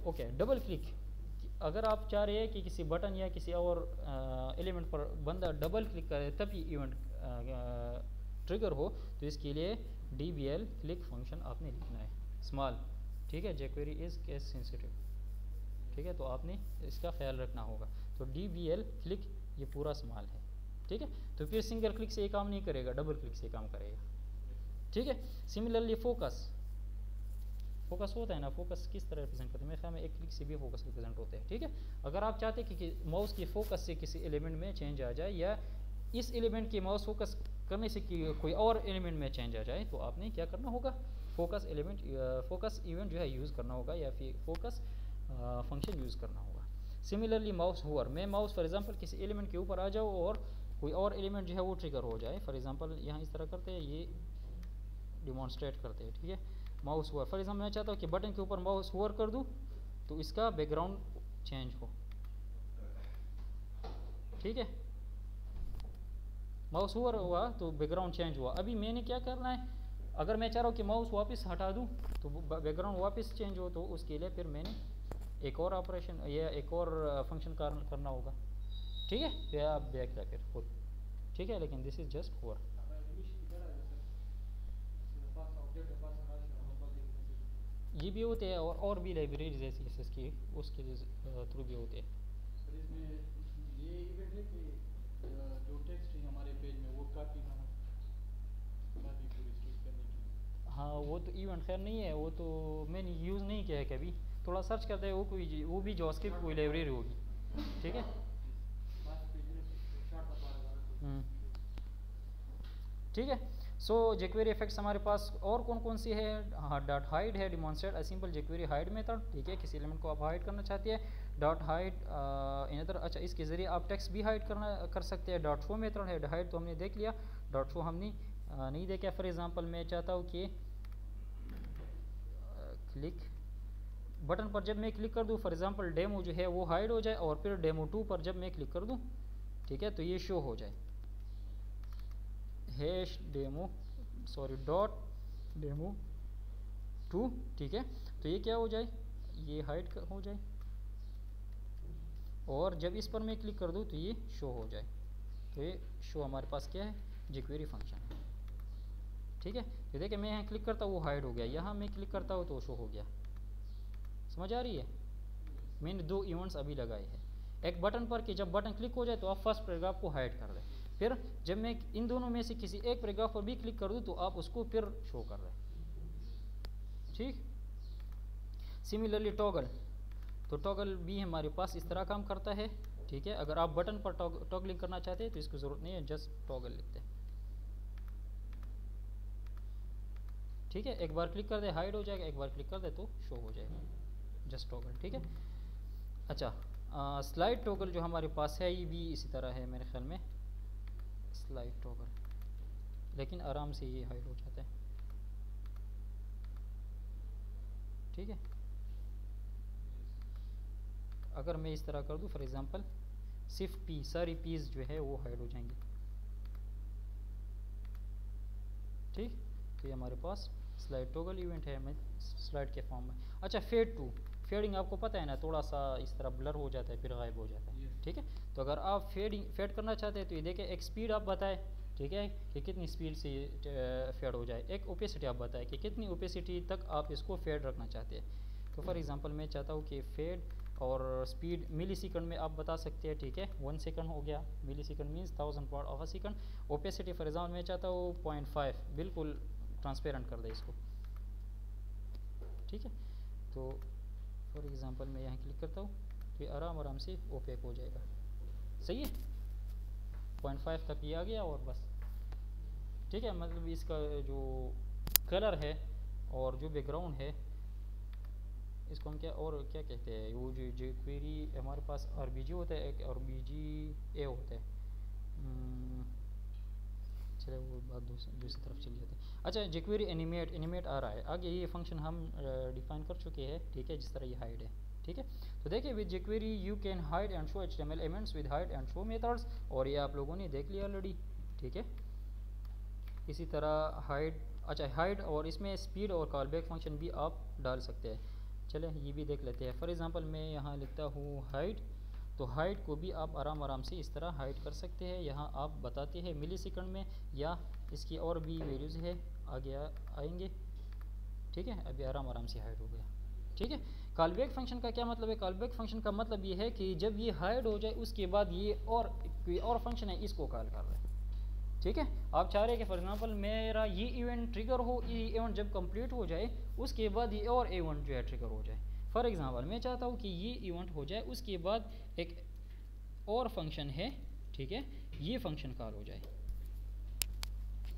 ओके, डबल क्लिक, अगर आप चाह रहे हैं कि किसी बटन या किसी और एलिमेंट पर बंदा डबल क्लिक करे तभी इवेंट ट्रिगर हो, तो इसके लिए DBL क्लिक फंक्शन आपने लिखना है स्मॉल, ठीक है। jQuery इज़ केस सेंसिटिव, ठीक है, तो आपने इसका ख्याल रखना होगा। तो DBL क्लिक ये पूरा स्मॉल है, ठीक है। तो फिर सिंगल क्लिक से ये काम नहीं करेगा, डबल क्लिक से काम करेगा, ठीक है। सिमिलरली फोकस, फोकस होता है ना, फोकस किस तरह रिप्रेजेंट करते हैं, मेरे ख्याल में एक क्लिक से भी फोकस रिप्रेजेंट होते हैं, ठीक है। अगर आप चाहते हैं कि माउस की फोकस से किसी एलिमेंट में चेंज आ जाए या इस एलिमेंट की माउस फोकस करने से कि कोई और एलिमेंट में चेंज आ जाए, तो आपने क्या करना होगा, फोकस एलिमेंट फोकस इवेंट जो है यूज़ करना होगा या फिर फोकस फंक्शन यूज़ करना होगा। सिमिलरली माउस होवर, मैं माउस फॉर एग्जांपल किसी एलिमेंट के ऊपर आ जाऊँ और कोई और एलिमेंट जो है वो ट्रिगर हो जाए, फॉर एग्जांपल यहाँ इस तरह करते हैं, ये डिमॉन्स्ट्रेट करते हैं, ठीक है। माउस होवर, फॉर एग्जांपल मैं चाहता हूँ कि बटन के ऊपर माउस होवर कर दूँ तो इसका बैकग्राउंड चेंज हो, ठीक है। माउस होवर हुआ तो बैकग्राउंड चेंज हुआ। अभी मैंने क्या करना है, अगर मैं चाह रहा हूँ कि माउस वापस हटा दूँ तो बैकग्राउंड वापस चेंज हो, तो उसके लिए फिर मैंने एक और ऑपरेशन या एक और फंक्शन करना होगा, ठीक है। फिर आप देख लें फिर खुद, ठीक है। लेकिन दिस इज जस्ट होवर। ये भी होते हैं और भी लाइब्रेरी जैसी एस की उसके थ्रू भी होते हैं। ये इवेंट है कि जो टेक्स्ट है हमारे पेज में वो कॉपी पूरी स्ट्रिक करने की। हाँ, वो तो इवेंट खैर नहीं है, वो तो मैंने यूज़ नहीं किया है कभी, थोड़ा सर्च करते हैं वो भी जावास्क्रिप्ट कोई लाइब्रेरी होगी, ठीक है। ठीक है। सो jQuery इफेक्ट्स हमारे पास और कौन कौन सी है, हाँ, डॉट हाइड है, demonstrate a simple jQuery hide method, ठीक है। किसी एलिमेंट को आप हाइड करना चाहते हैं, डॉट हाइड इनदर, अच्छा, इसके ज़रिए आप टेक्स्ट भी हाइड कर सकते हैं। डॉट शो मेथड है, हाइड तो हमने देख लिया, डॉट शो हमने नहीं देखा। फॉर एग्जांपल मैं चाहता हूँ कि क्लिक बटन पर जब मैं क्लिक कर दूँ, फॉर एग्जांपल डेमो जो है वो हाइड हो जाए, और फिर डेमो 2 पर जब मैं क्लिक कर दूँ, ठीक है, तो ये शो हो जाए, hash demo sorry dot demo 2, ठीक है। तो ये क्या हो जाए, ये हाइड हो जाए, और जब इस पर मैं क्लिक कर दूँ तो ये शो हो जाए। तो ये शो हमारे पास क्या है, jQuery फंक्शन है, ठीक है। तो देखिए मैं यहाँ क्लिक करता हूँ वो हाइड हो गया, यहाँ मैं क्लिक करता हूँ तो शो हो गया। समझ आ रही है, मैंने 2 इवेंट्स अभी लगाए हैं, एक बटन पर कि जब बटन क्लिक हो जाए तो आप फर्स्ट पैराग्राफ को हाइड कर दें, फिर जब मैं इन दोनों में से किसी एक पैराग्राफ पर भी क्लिक कर दूं तो आप उसको फिर शो कर रहे हैं, ठीक। सिमिलरली टॉगल, तो टॉगल भी हमारे पास इस तरह काम करता है, ठीक है। अगर आप बटन पर टॉगलिंग करना चाहते हैं तो इसकी ज़रूरत नहीं है, जस्ट टॉगल लिखते हैं, ठीक है। एक बार क्लिक कर दे हाइड हो जाएगा, एक बार क्लिक कर दे तो शो हो जाएगा, जस्ट टॉगल, ठीक है। अच्छा, स्लाइड टॉगल जो हमारे पास है ये भी इसी तरह है मेरे ख्याल में, स्लाइड टॉगल, लेकिन आराम से ये हाइड हो जाता है, ठीक है। अगर मैं इस तरह कर दूं फॉर एग्जांपल सिर्फ पी, सारी पीस जो है वो हाइड हो जाएंगी, ठीक। तो ये हमारे पास स्लाइड टॉगल इवेंट है, मैं स्लाइड के फॉर्म में। अच्छा, फेड टू, फेडिंग आपको पता है ना, थोड़ा सा इस तरह ब्लर हो जाता है फिर गायब हो जाता है, ठीक है। तो अगर आप फेड करना चाहते हैं तो ये देखें, एक स्पीड आप बताएं, ठीक है, कि कितनी स्पीड से फेड हो जाए, एक ओपेसिटी आप बताएं कि कितनी ओपेसिटी तक आप इसको फेड रखना चाहते हैं। तो फॉर एग्जांपल मैं चाहता हूँ कि फेड और स्पीड मिली सेकंड में आप बता सकते हैं, ठीक है। 1 सेकंड हो गया, millisecond means 1000 part of a second. Opacity for example मैं चाहता हूँ 0.5, बिल्कुल ट्रांसपेरेंट कर दे इसको, ठीक है। तो फॉर एग्जांपल मैं यहाँ क्लिक करता हूँ तो ये आराम से ओपेक हो जाएगा, सही है। 0.5 तक ये आ गया और बस, ठीक है। मतलब इसका जो कलर है और जो बैकग्राउंड है इसको हम क्या कहते हैं, वो जो jQuery हमारे पास RBG होता है, एक RBGA होता है, चले वो बात दूसरी तरफ चली जाती है। अच्छा, jQuery एनिमेट आ रहा है आगे, ये फंक्शन हम डिफाइन कर चुके हैं, ठीक है, जिस तरह ये हाइड है, ठीक है। तो देखिए with jQuery you can hide and show HTML elements with hide and show methods, और ये आप लोगों ने देख लिया ऑलरेडी, ठीक है। इसी तरह हाइड अच्छा हाइड और इसमें स्पीड और कॉल बैक फंक्शन भी आप डाल सकते हैं। चलें ये भी देख लेते हैं। फॉर एग्ज़ाम्पल मैं यहाँ लिखता हूँ हाइड, तो हाइड को भी आप आराम से इस तरह हाइड कर सकते हैं। यहाँ आप बताते हैं मिली सेकंड में, या इसकी और भी वैल्यूज़ है आगे आएंगे। ठीक है, अभी आराम से हाइड हो गया। ठीक है, कॉल बैक फंक्शन का क्या मतलब है? कॉल बैक फंक्शन का मतलब ये है कि जब ये हाइड हो जाए उसके बाद ये और कोई और फंक्शन है इसको कॉल कर रहा है। ठीक है, आप चाह रहे हैं कि फॉर एग्जांपल मेरा ये इवेंट ट्रिगर हो, ये इवेंट जब कंप्लीट हो जाए उसके बाद ये और इवेंट जो है ट्रिगर हो जाए। फॉर एग्जांपल मैं चाहता हूँ कि ये इवेंट हो जाए उसके बाद एक और फंक्शन है, ठीक है, ये फंक्शन कॉल हो जाए।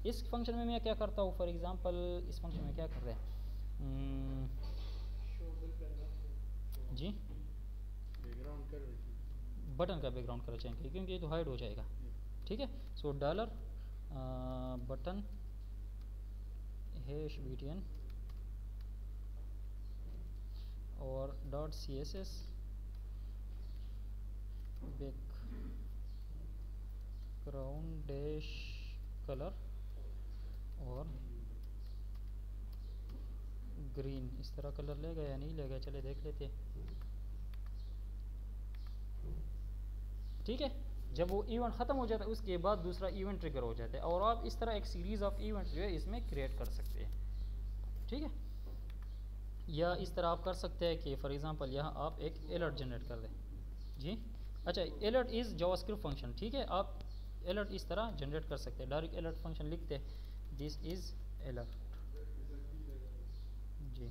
इस फंक्शन में मैं क्या करता हूँ? फॉर एग्जांपल इस फंक्शन में क्या कर रहे हैं? जी, बैकग्राउंड कर बटन का बैकग्राउंड कलर चेंज करिए क्योंकि ये तो हाइड हो जाएगा। ठीक है, सो डॉलर बटन हैश btn और dot css background dash colour और ग्रीन। इस तरह कलर लेगा या नहीं लेगा, चले देख लेते हैं। ठीक है, जब वो इवेंट ख़त्म हो जाता है उसके बाद दूसरा इवेंट ट्रिगर हो जाता है, और आप इस तरह एक सीरीज़ ऑफ इवेंट्स जो है इसमें क्रिएट कर सकते हैं। ठीक है, या इस तरह आप कर सकते हैं कि फॉर एग्जांपल यहाँ आप एक अलर्ट जनरेट कर दें। जी, अच्छा, अलर्ट इज़ जावास्क्रिप्ट फंक्शन। ठीक है, आप अलर्ट इस तरह जनरेट कर सकते हैं। डायरेक्ट अलर्ट फंक्शन लिखते हैं, दिस इज़ अलर्ट। जी,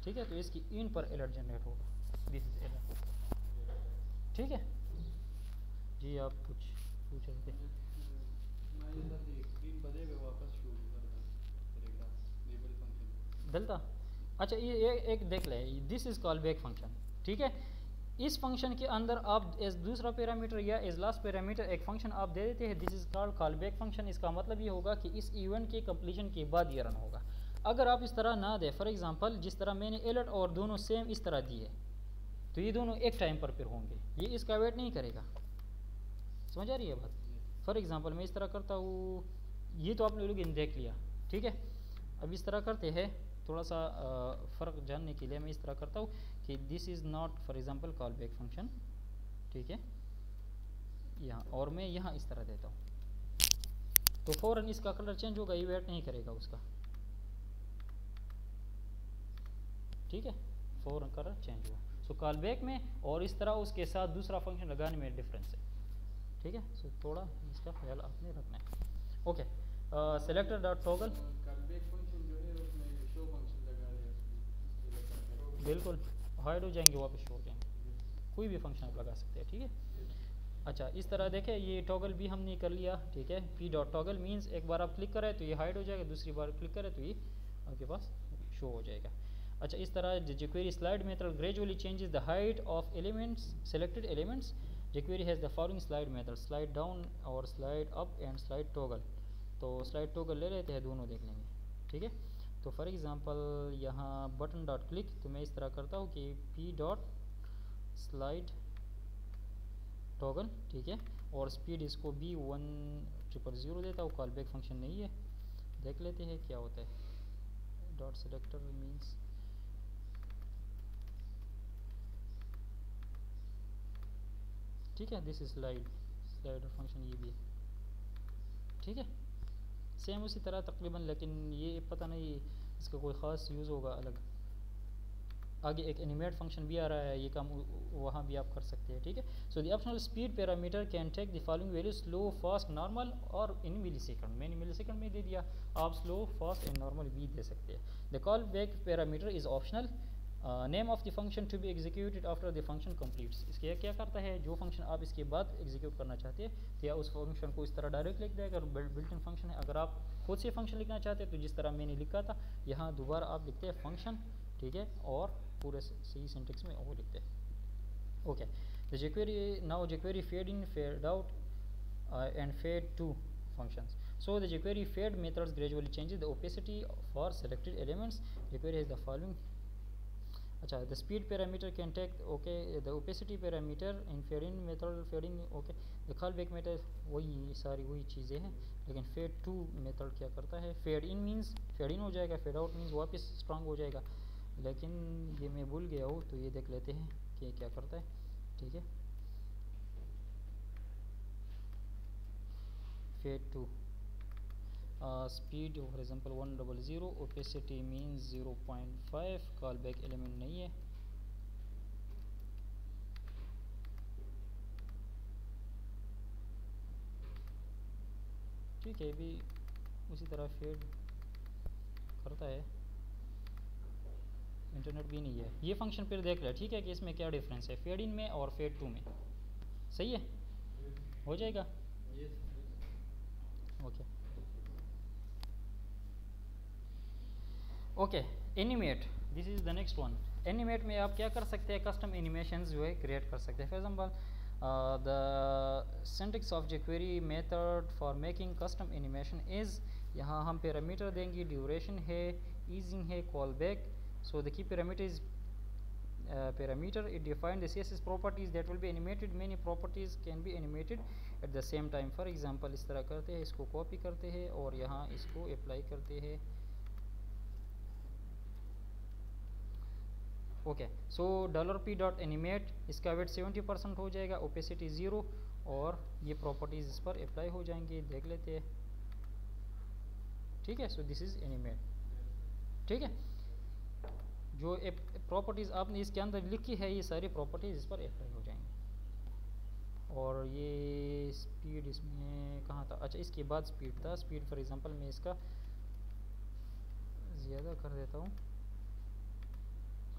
ठीक है, तो इसकी इन पर अलर्ट जनरेट होगा, दिस इज़ अलर्ट। ठीक है जी, आप कुछ पूछ रहे थे? स्क्रीन बदेगा वापस शो करेगा लेबल फंक्शन डलता। अच्छा, ये एक देख ले, this is call back function. ठीक है, इस फंक्शन के अंदर आप एज दूसरा पैरामीटर या एज लास्ट पैरामीटर एक फंक्शन आप दे देते हैं, this is called call back function. इसका मतलब ये होगा कि इस इवेंट के कंप्लीशन के बाद ये रन होगा। अगर आप इस तरह ना दें, फॉर एग्जांपल जिस तरह मैंने अलर्ट और दोनों सेम इस तरह दिए, तो ये दोनों एक टाइम पर फिर होंगे, ये इसका वेट नहीं करेगा। समझ आ रही है बात? फॉर एग्जांपल मैं इस तरह करता हूँ, ये तो आपने लोग देख लिया। ठीक है, अब इस तरह करते हैं, थोड़ा सा फ़र्क जानने के लिए मैं इस तरह करता हूँ कि this is not for example call back function. ठीक है, यहाँ, और मैं यहाँ इस तरह देता हूँ, तो फ़ौरन इसका कलर चेंज होगा, ये वेट नहीं करेगा उसका। ठीक है, फ़ौरन कलर चेंज हुआ। सो कॉल बैक में और इस तरह उसके साथ दूसरा फंक्शन लगाने में डिफरेंस है। ठीक है, सो थोड़ा इसका ख्याल आपने रखना है। Okay, selector dot toggle, callback function जो है उसमें शो फंक्शन लगा रहे हैं, बिल्कुल हाइड हो जाएंगे, वापस शो हो जाएंगे, कोई भी फंक्शन आप लगा सकते हैं। ठीक है, अच्छा, इस तरह देखें, ये टॉगल भी हमने कर लिया। ठीक है, पी डॉट टॉगल मीन्स एक बार आप क्लिक करें तो ये हाइड हो जाएगा, दूसरी बार क्लिक करें तो ये आपके पास शो हो जाएगा। अच्छा, इस तरह jQuery slide method gradually changes the height of elements, selected elements. jQuery has the following slide methods, slide down और slide up and slide toggle। तो slide toggle ले लेते हैं, दोनों देख लेंगे। ठीक है, तो फॉर एग्जांपल यहाँ बटन डॉट क्लिक, तो मैं इस तरह करता हूँ कि p डॉट स्लाइड टॉगल। ठीक है, और स्पीड इसको भी 1000 देता हूँ, कॉल बैक फंक्शन नहीं है। देख लेते हैं क्या होता है। डॉट सेलेक्टर मीन्स, ठीक है, दिस इज स्लाइडर फंक्शन, ये भी है। ठीक है, सेम उसी तरह तकरीबन, लेकिन ये पता नहीं इसका कोई ख़ास यूज़ होगा अलग। आगे एक एनिमेट फंक्शन भी आ रहा है, ये काम वहाँ भी आप कर सकते हैं। ठीक है, so the optional speed parameter can take the following value, slow, fast, normal और इन मिली सेकंड। मैंने मिली सेकंड में दे दिया, आप स्लो, फास्ट एंड नॉर्मल भी दे सकते हैं। The call back parameter is optional. Name of the function to be executed after the function completes. इसके क्या करता है, जो फंक्शन आप इसके बाद एग्जीक्यूट करना चाहते हैं, तो या उस फंक्शन को इस तरह डायरेक्ट लिख देगा, बिल्ट इन फंक्शन है। अगर आप खुद से फंक्शन लिखना चाहते हैं तो जिस तरह मैंने लिखा था, यहाँ दोबारा आप लिखते हैं फंक्शन। ठीक है, और पूरे सही सिंटेक्स में वो लिखते हैं। Okay, the jQuery now jQuery fade in, fade out and fade to functions. So the jQuery fade methods gradually changes the opacity for selected elements. jQuery has the following अच्छा, the speed parameter can take okay the opacity parameter in fade in method fading okay the callback method वही सारी वही चीज़ें हैं, लेकिन fade to method क्या करता है, fade in means fade in हो जाएगा, फेड आउट मीन्स वापस स्ट्रांग हो जाएगा, लेकिन ये मैं भूल गया हूँ, तो ये देख लेते हैं कि क्या करता है। ठीक है, fade to speed for example 100, opacity means 0.5, call back element नहीं है। ठीक है, भी उसी तरह फेड करता है, इंटरनेट भी नहीं है। ये फंक्शन फिर देख ले, ठीक है, कि इसमें क्या डिफरेंस है फेड इन में और फेड टू में। सही है, हो जाएगा। Okay okay, animate, this is the next one. Animate में आप क्या कर सकते हैं, कस्टम एनिमेशंस जो है क्रिएट कर सकते हैं। For example the syntax of jQuery method for making custom animation is, यहाँ हम पैरामीटर देंगे, ड्यूरेशन है, ईजिंग है, call back. So the key parameter is parameter, it define the CSS properties that will be animated, many properties can be animated at the same time। for example इस तरह करते हैं, इसको copy करते हैं और यहाँ इसको अप्लाई करते हैं। ओके, सो $p.animate, इसका वेट 70% हो जाएगा, ओपेसिटी 0, और ये प्रॉपर्टीज इस पर अप्लाई हो जाएंगे, देख लेते हैं। ठीक है, सो दिस इज एनिमेट। ठीक है, जो प्रॉपर्टीज़ आपने इसके अंदर लिखी है, ये सारी प्रॉपर्टीज़ इस पर अप्लाई हो जाएंगी। और ये स्पीड इसमें कहाँ था, अच्छा इसके बाद स्पीड था, स्पीड फॉर एग्जांपल मैं इसका ज़्यादा कर देता हूँ,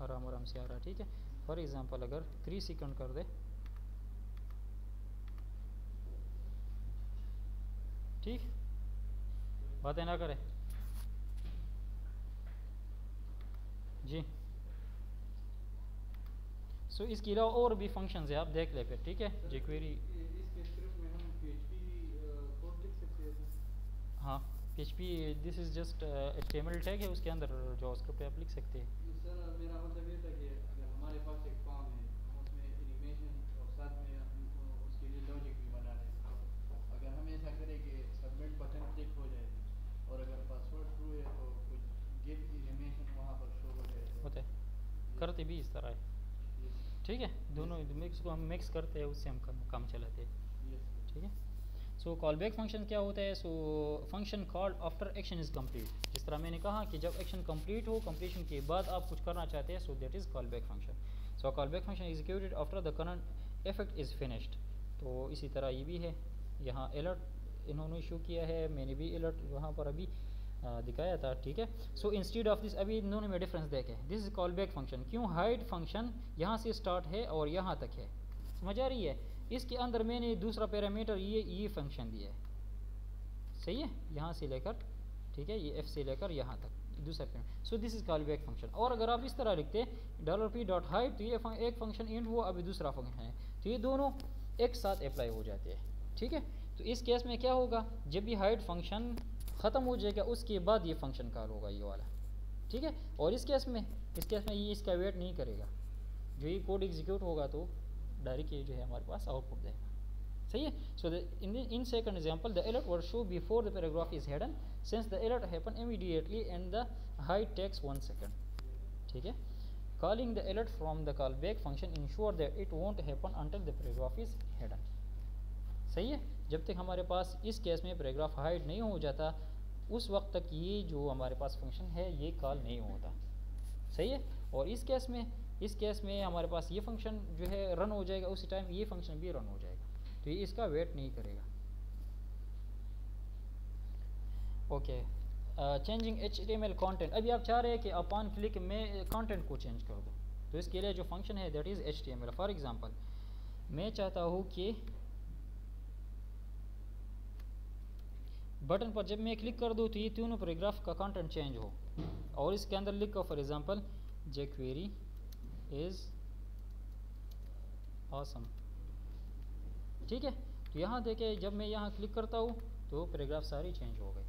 आराम आराम से आ रहा है। ठीक है, फॉर एग्जांपल अगर 3 सेकंड कर दे, ठीक, बातें ना करें जी। सो इसके अलावा और भी फंक्शंस है, आप देख ले फिर। ठीक है, jQuery इसके स्क्रिप्ट में हम PHP कोड लिख सकते हैं। हाँ, PHP this is just HTML tag है, उसके अंदर जावास्क्रिप्ट आप लिख सकते हैं। सर मेरा मतलब ये था कि अगर हमारे पास एक फॉर्म है, हम उसमें एनिमेशन और साथ में हम उसके लिए लॉजिक भी बना रहे हैं, अगर हम ऐसा करें कि सबमिट बटन क्लिक हो जाए और अगर पासवर्ड ट्रू है तो कुछ गिव एनिमेशन वहाँ पर शो हो जाए, होता है, करते भी इस तरह है। ठीक है, दोनों मिक्स को हम मिक्स करते हैं, उससे हम काम चलाते हैं। ठीक है, सो कॉल बैक फंक्शन क्या होता है, so function called after action is complete. जिस तरह मैंने कहा कि जब एक्शन कंप्लीट हो, कंप्लीशन के बाद आप कुछ करना चाहते हैं, so that is call back function. So call back function executed after the current effect is finished. तो इसी तरह ये भी है, यहाँ अलर्ट इन्होंने इशू किया है, मैंने भी अलर्ट वहाँ पर अभी दिखाया था। ठीक है, सो इंस्टीड ऑफ दिस, अभी दोनों में डिफरेंस देखें, this is call back function. क्यों, हाइड फंक्शन यहाँ से स्टार्ट है और यहाँ तक है, समझ आ रही है, इसके अंदर मैंने दूसरा पैरामीटर ये फंक्शन दिया है, सही है, यहाँ से लेकर, ठीक है, ये f से लेकर यहाँ तक दूसरा parameter. So this is call back function. और अगर आप इस तरह लिखते $p.hide, तो ये एक फंक्शन इंट हुआ, अभी दूसरा फंक्शन है, तो ये दोनों एक साथ अप्लाई हो जाते हैं। ठीक है, तो इस केस में क्या होगा, जब भी हाइड फंक्शन ख़त्म हो जाएगा, उसके बाद ये फंक्शन कॉल होगा, ये वाला। ठीक है, और इस केस में ये इसका वेट नहीं करेगा, जो ये कोड एग्जीक्यूट होगा तो डायरेक्ट ये जो है हमारे पास आउटपुट देगा। सही है, so in second example the alert were show before the paragraph is hidden since the alert happen immediately and the hide takes 1 second. ठीक है, calling the alert from the call back function ensure that it won't happen until the paragraph is hidden. सही है, जब तक हमारे पास इस case में paragraph hide नहीं हो जाता, उस वक्त तक ये जो हमारे पास फंक्शन है ये कॉल नहीं होता। सही है, और इस केस में हमारे पास ये फंक्शन जो है रन हो जाएगा, उसी टाइम ये फंक्शन भी रन हो जाएगा, तो ये इसका वेट नहीं करेगा। ओके, चेंजिंग HTML कंटेंट, अभी आप चाह रहे हैं कि अपॉन क्लिक में कंटेंट को चेंज कर दो, तो इसके लिए जो फंक्शन है that is HTML। For example मैं चाहता हूँ कि बटन पर जब मैं क्लिक कर दूँ तो ये तीनों पैराग्राफ का कंटेंट चेंज हो, और इसके अंदर लिखो for example jQuery is awesome. ठीक है, तो यहाँ देखें, जब मैं यहाँ क्लिक करता हूँ तो पैराग्राफ सारी चेंज हो गए,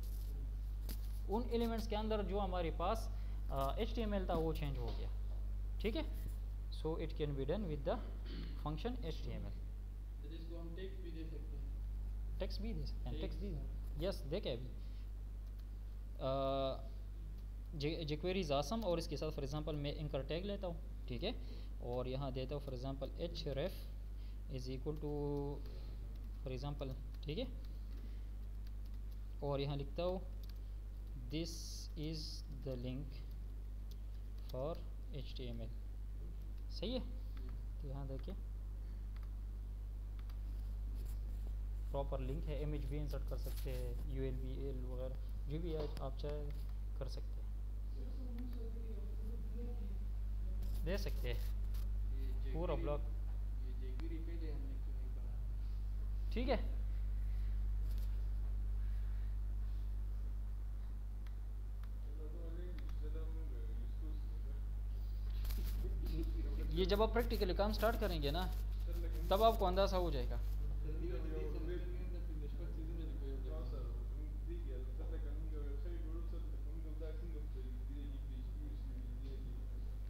उन एलिमेंट्स के अंदर जो हमारे पास HTML था वो चेंज हो गया। ठीक है। So it can be done with the function HTML। तो जिसको हम टेक्स्ट भी दे सकते हैं। टेक्स्ट भी दे सकते हैं, टेक्स्ट दी यस देखे अभी jQuery इज़ आसम। और इसके साथ फॉर एग्जांपल मैं एंकर टैग लेता हूँ, ठीक है, और यहाँ देता हूँ for example href is equal to for example, ठीक है, और यहाँ लिखता हूँ this is the link for HTML। सही है। तो यहाँ देखिए प्रॉपर लिंक है, इमेज भी इंसर्ट कर सकते हैं, ULBL वगैरह जो भी आप चाहे कर सकते हैं, दे सकते हैं पूरा ब्लॉक। ये jQuery पहले हमने क्यों नहीं पढ़ा? ठीक है, ये जब आप प्रैक्टिकली काम स्टार्ट करेंगे ना तब आपको अंदाज़ा हो जाएगा।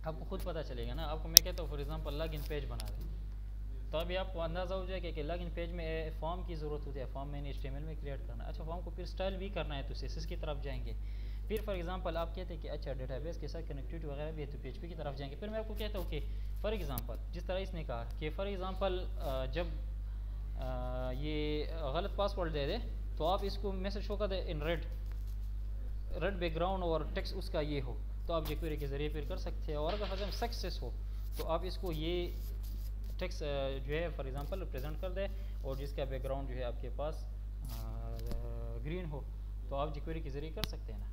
आपको खुद पता चलेगा ना। आपको मैं कहता हूँ फॉर एग्जांपल लॉगिन पेज बना दें तो अभी आपको अंदाज़ा हो जाएगा कि लॉगिन पेज में फॉर्म की ज़रूरत होती है, फॉर्म मैंने HTML में क्रिएट करना है। अच्छा फॉर्म को फिर स्टाइल भी करना है तो CSS की तरफ जाएंगे। फिर फॉर एग्जांपल आप कहते हैं कि अच्छा डेटाबेस के साथ कनेक्टिविटी वगैरह भी है तो PHP की तरफ जाएंगे। फिर मैं आपको कहता हूँ कि फॉर एग्जांपल जिस तरह इसने कहा कि फॉर एग्जांपल जब ये गलत पासवर्ड दे दे तो आप इसको मैसेज शो कर दे इन रेड बैकग्राउंड और टेक्स्ट उसका ये हो, तो आप jQuery के ज़रिए फिर कर सकते हैं। और अगर फॉर एग्जाम्पल सक्सेस हो तो आप इसको ये टेक्स्ट जो है फॉर एग्जांपल प्रेजेंट कर दे और जिसका बैकग्राउंड जो है आपके पास ग्रीन हो तो आप jQuery के ज़रिए कर सकते हैं ना।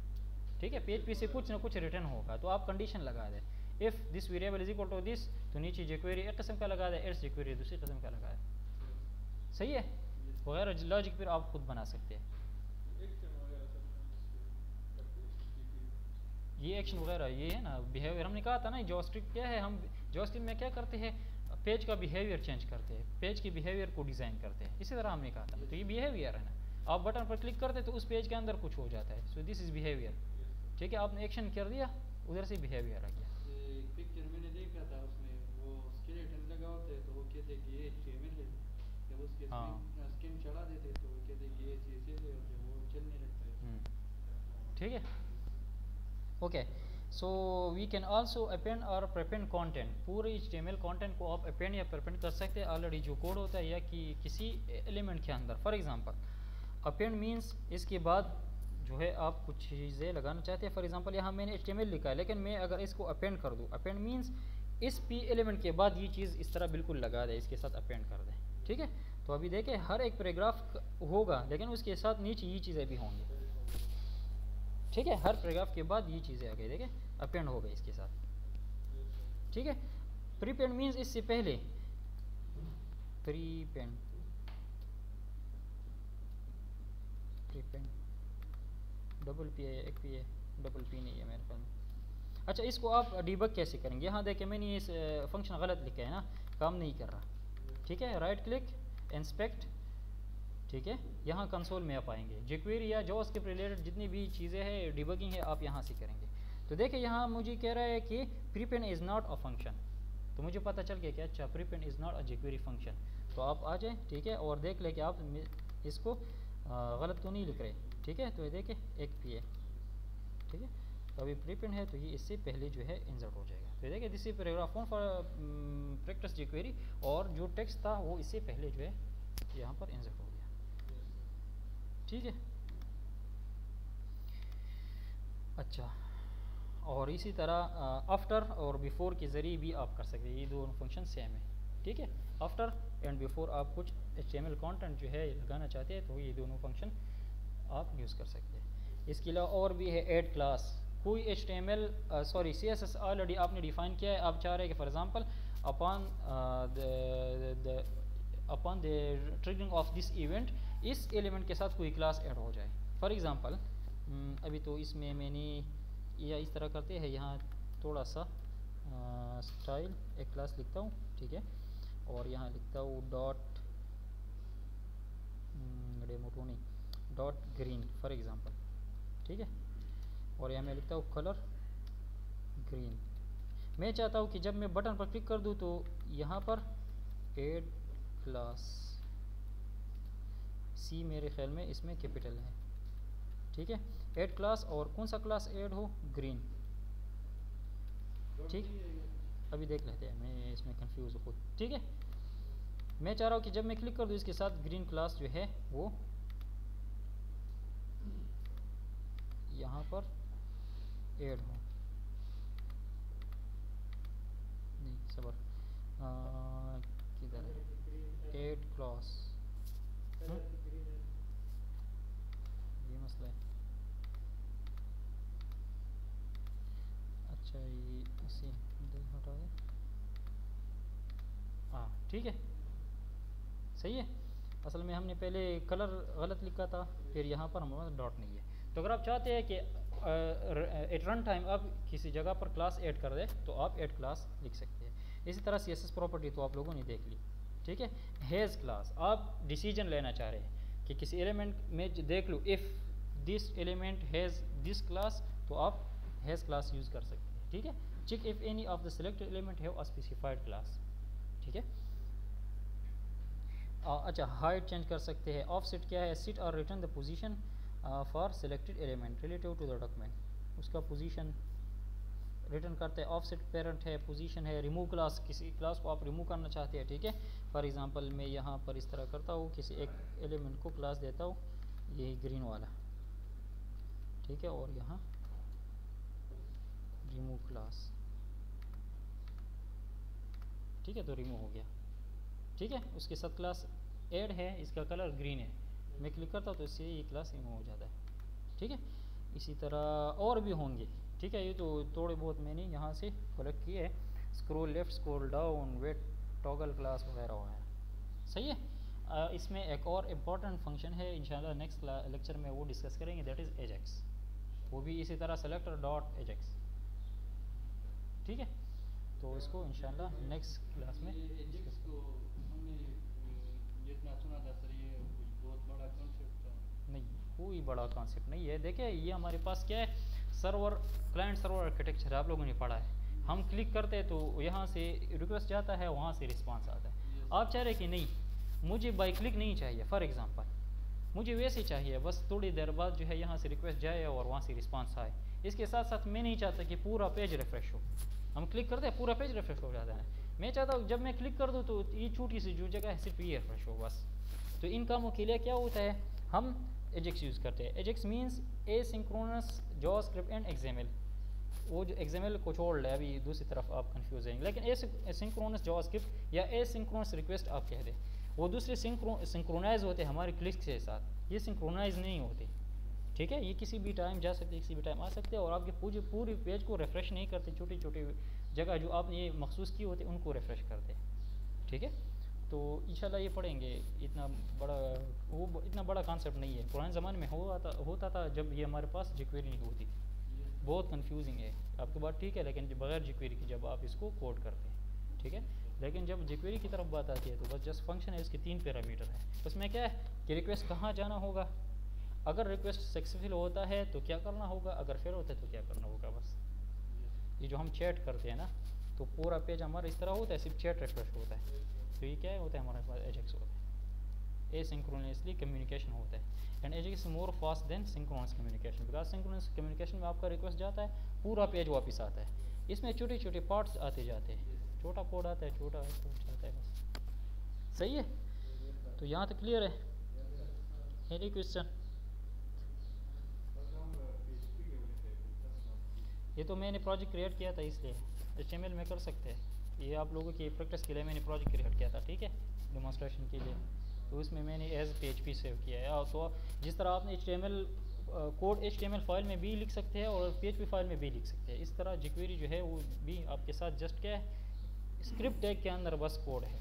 ठीक है, PHP से कुछ ना कुछ रिटर्न होगा तो आप कंडीशन लगा दें if this variable is equal to this, तो नीचे jQuery एक किस्म का लगा दे, एल्स jQuery दूसरी किस्म का लगा दे। सही है, वगैरह लॉजिक फिर आप खुद बना सकते हैं। ये एक्शन वगैरह ये है ना बिहेवियर, हमने कहा था ना जावास्क्रिप्ट क्या है, हम जावास्क्रिप्ट में क्या करते हैं पेज का बिहेवियर चेंज करते हैं, पेज के बिहेवियर को डिज़ाइन करते हैं। इसी तरह हमने कहा था तो ये बिहेवियर है ना, आप बटन पर क्लिक करते तो उस पेज के अंदर कुछ हो जाता है। So this is behaviour. ठीक है, आपने एक्शन कर दिया उधर से बिहेवियर आ गया। पिक्चर मैंने देखा था उसमें वो स्केलेटन लगा होता है तो वो कहते हैं कि ये HTML है, जब उसके स्किन चढ़ा देते तो वो कहते हैं कि ये CSS है, और वो चलने लगता है। ठीक है, okay. So we can also append और प्रेपेंड कंटेंट। पूरे HTML कंटेंट को आप अपेंड या प्रेपेंड कर सकते हैं ऑलरेडी जो कोड होता है या कि किसी एलिमेंट के अंदर। फॉर एग्जांपल अपेंड मींस इसके बाद जो है आप कुछ चीज़ें लगाना चाहते हैं। फॉर एग्जांपल यहाँ मैंने HTML लिखा है लेकिन मैं अगर इसको अपेंड कर दूँ, अपेंड मींस इस P एलिमेंट के बाद ये चीज़ इस तरह बिल्कुल लगा दे, इसके साथ अपेंड कर दें। ठीक है, तो अभी देखें हर एक पैराग्राफ होगा लेकिन उसके साथ नीचे ये चीज़ें भी होंगी। ठीक है, हर पैराग्राफ के बाद ये चीज़ें आ गई, देखें अपेंड हो गई इसके साथ। ठीक है, प्रीपेंड मींस इससे पहले प्रीपेंड डबल P है, एक P है, डबल P नहीं है मेरे ख्याल में। अच्छा इसको आप डिबग कैसे करेंगे, यहाँ देखें मैंने इस फंक्शन गलत लिखा है ना, काम नहीं कर रहा। ठीक है, राइट क्लिक इंस्पेक्ट, ठीक है, यहाँ कंसोल में आप आएंगे, jQuery या जावास्क्रिप्ट रिलेटेड जितनी भी चीज़ें हैं डिबगिंग है आप यहाँ से करेंगे। तो देखिए यहाँ मुझे कह रहा है कि prepend is not a function, तो मुझे पता चल गया कि अच्छा prepend is not a jQuery function. तो आप आ जाएँ, ठीक है, और देख लें कि आप इसको गलत तो नहीं लिख रहे। ठीक है, तो ये देखिए एक P है, ठीक है, तो अभी प्रीपेंड है तो ये इससे पहले जो है इंसर्ट हो जाएगा। तो देखिए this is paragraph 1 for practice jQuery, और जो टेक्स्ट था वो इससे पहले जो है यहाँ पर इंसर्ट हो गया। ठीक है, अच्छा, और इसी तरह आफ्टर और बिफोर के ज़रिए भी आप कर सकते हैं, ये दोनों फंक्शन सेम है। ठीक है, आफ्टर एंड बिफोर आप कुछ HTML कंटेंट जो है लगाना चाहते हैं तो ये दोनों फंक्शन आप यूज़ कर सकते हैं। इसके अलावा और भी है ऐड क्लास। कोई HTML CSS ऑलरेडी आपने डिफ़ाइन किया है, आप चाह रहे हैं कि for example upon the triggering of this event इस एलिमेंट के साथ कोई क्लास ऐड हो जाए। फॉर एग्जांपल अभी तो इसमें मैंने या इस तरह करते हैं, यहाँ थोड़ा सा स्टाइल एक क्लास लिखता हूँ, ठीक है, और यहाँ लिखता हूँ डॉट ग्रीन फॉर एग्जांपल। ठीक है, और यहाँ मैं लिखता हूँ कलर ग्रीन। मैं चाहता हूँ कि जब मैं बटन पर क्लिक कर दूँ तो यहाँ पर ऐड क्लास, सी मेरे ख्याल में इसमें कैपिटल है, ठीक है। ऐड क्लास, और कौन सा क्लास ऐड हो, ग्रीन, ठीक। अभी देख लेते हैं, मैं इसमें कंफ्यूज हूँ खुद, ठीक है। मैं चाह रहा हूँ कि जब मैं क्लिक कर दूँ इसके साथ ग्रीन क्लास जो है वो यहाँ पर ऐड हो, नहीं सबर, किधर है ऐड क्लास, ये मसला है। अच्छा ये इसी हटा दे, हाँ ठीक है, सही है। असल में हमने पहले कलर गलत लिखा था, फिर यहाँ पर हमारे पास डॉट नहीं है। तो अगर आप चाहते हैं कि एट रन टाइम आप किसी जगह पर क्लास ऐड कर दे तो आप ऐड क्लास लिख सकते हैं। इसी तरह CSS प्रॉपर्टी तो आप लोगों ने देख ली, ठीक है। हैज़ क्लास, आप डिसीजन लेना चाह रहे हैं कि किसी एलिमेंट में देख लो if this element has this class, तो आप हैज़ क्लास यूज़ कर सकते हैं, ठीक है। Check if any of the selected element have a specified class, ठीक है। अच्छा, हाइट चेंज कर सकते हैं। ऑफसेट क्या है, सिट और return the position for selected element relative to the document, उसका पोजीशन रिटर्न करते हैं। ऑफसेट पेरेंट है, पोजीशन है। रिमूव क्लास, किसी क्लास को आप रिमूव करना चाहते हैं, ठीक है। फॉर एग्जांपल मैं यहाँ पर इस तरह करता हूँ, किसी एक एलिमेंट को क्लास देता हूँ, ये ग्रीन वाला, ठीक है, और यहाँ रिमूव क्लास, ठीक है, तो रिमूव हो गया, ठीक है। उसके साथ क्लास ऐड है, इसका कलर ग्रीन है, मैं क्लिक करता हूँ तो इससे ये क्लास रिमूव हो जाता है, ठीक है। इसी तरह और भी होंगे, ठीक है। ये तो थोड़े बहुत मैंने यहाँ से कलेक्ट किए हैं। Scroll left, scroll down, wait, toggle class वगैरह वगैरह, सही है। इसमें एक और इम्पॉर्टेंट फंक्शन है, इंशाल्लाह नेक्स्ट लेक्चर में वो डिस्कस करेंगे, दैट इज़ एजेक्स। वो भी इसी तरह सेलेक्टर डॉट एजेक्स, ठीक है। तो इसको इंशाल्लाह नेक्स्ट क्लास में एजेक्स को हमने जितना सुना था सर, ये बहुत बड़ा कॉन्सेप्ट था। नहीं, कोई बड़ा कॉन्सेप्ट नहीं है। देखिए ये हमारे पास क्या है, सर्वर, क्लाइंट सर्वर आर्किटेक्चर आप लोगों ने पढ़ा है। हम क्लिक करते हैं तो यहाँ से रिक्वेस्ट जाता है, वहाँ से रिस्पांस आता है। आप चाह रहे कि नहीं मुझे बाई क्लिक नहीं चाहिए, फॉर एग्जांपल मुझे वैसे चाहिए, बस थोड़ी देर बाद जो है यहाँ से रिक्वेस्ट जाए और वहाँ से रिस्पांस आए। इसके साथ साथ मैं नहीं चाहता कि पूरा पेज रिफ्रेश हो। हम क्लिक करते हैं पूरा पेज रिफ्रेश हो जाता है, मैं चाहता हूँ जब मैं क्लिक कर दूँ तो ये छोटी सी जो जगह है सिर्फ ये रिफ्रेश हो बस। तो इन कामों के लिए क्या होता है, हम एजेक्स यूज़ करते हैं। Ajax means asynchronous JavaScript and XML. वो जो एक्सएमएल को छोड़ ले, अभी दूसरी तरफ आप कंफ्यूज हैं, लेकिन एसिंक्रोनस जावास्क्रिप्ट या एसिंक्रोनस रिक्वेस्ट आप कह दें, वो दूसरे सिंक्रोनाइज होते हैं हमारे क्लिक्स के साथ, ये सिंक्रोनाइज नहीं होते, ठीक है। ये किसी भी टाइम जा सकते, किसी भी टाइम आ सकते हैं और आपके पूरी पेज को रिफ्रेश नहीं करते, छोटी छोटी जगह जो आपने ये मखसूस की होती है उनको रिफ्रेश करते, ठीक है। तो इंशाल्लाह ये पढ़ेंगे। इतना बड़ा कॉन्सेप्ट नहीं है, पुराने ज़माने में होता था जब ये हमारे पास jQuery नहीं होती। बहुत कंफ्यूजिंग है, आपकी बात ठीक है, लेकिन बगैर jQuery की जब आप इसको कोड करते हैं, ठीक है। लेकिन जब jQuery की तरफ बात आती है तो बस जस्ट फंक्शन है, इसके 3 पैरामीटर है। उसमें क्या है कि रिक्वेस्ट कहाँ जाना होगा, अगर रिक्वेस्ट सक्सेसफुल होता है तो क्या करना होगा, अगर फेल होता है तो क्या करना होगा, बस। ये जो हम चैट करते हैं ना, तो पूरा पेज हमारा इस तरह होता है, सिर्फ चैट रिफ्रेश होता है। तो ये क्या होता है, हमारे पास एजेक्स होता है, एसिंक्रोनसली कम्युनिकेशन होता है। And AJAX more fast than synchronous communication, because synchronous communication में आपका रिक्वेस्ट जाता है, पूरा पेज वापस आता है। इसमें छोटे छोटे पार्ट्स आते जाते हैं, छोटा कोड आता है, छोटा कोड जाता है, बस। सही है, तो यहाँ तक क्लियर है? Any question? ये तो मैंने प्रोजेक्ट क्रिएट किया था, इसलिए HTML में कर सकते हैं। ये आप लोगों की प्रैक्टिस के लिए मैंने प्रोजेक्ट क्रिएट किया था, ठीक है, डेमोन्स्ट्रेशन के लिए। तो उसमें मैंने एज PHP सेव किया है। तो जिस तरह आपने HTML कोड HTML फाइल में भी लिख सकते हैं और PHP फाइल में भी लिख सकते हैं, इस तरह jQuery जो है वो भी आपके साथ जस्ट क्या है, स्क्रिप्ट टैग के अंदर बस कोड है।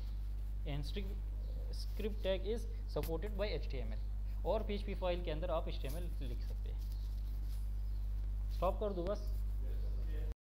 And script tag is supported by HTML, और PHP फाइल के अंदर आप HTML लिख सकते हैं। स्टॉप कर दूँ बस।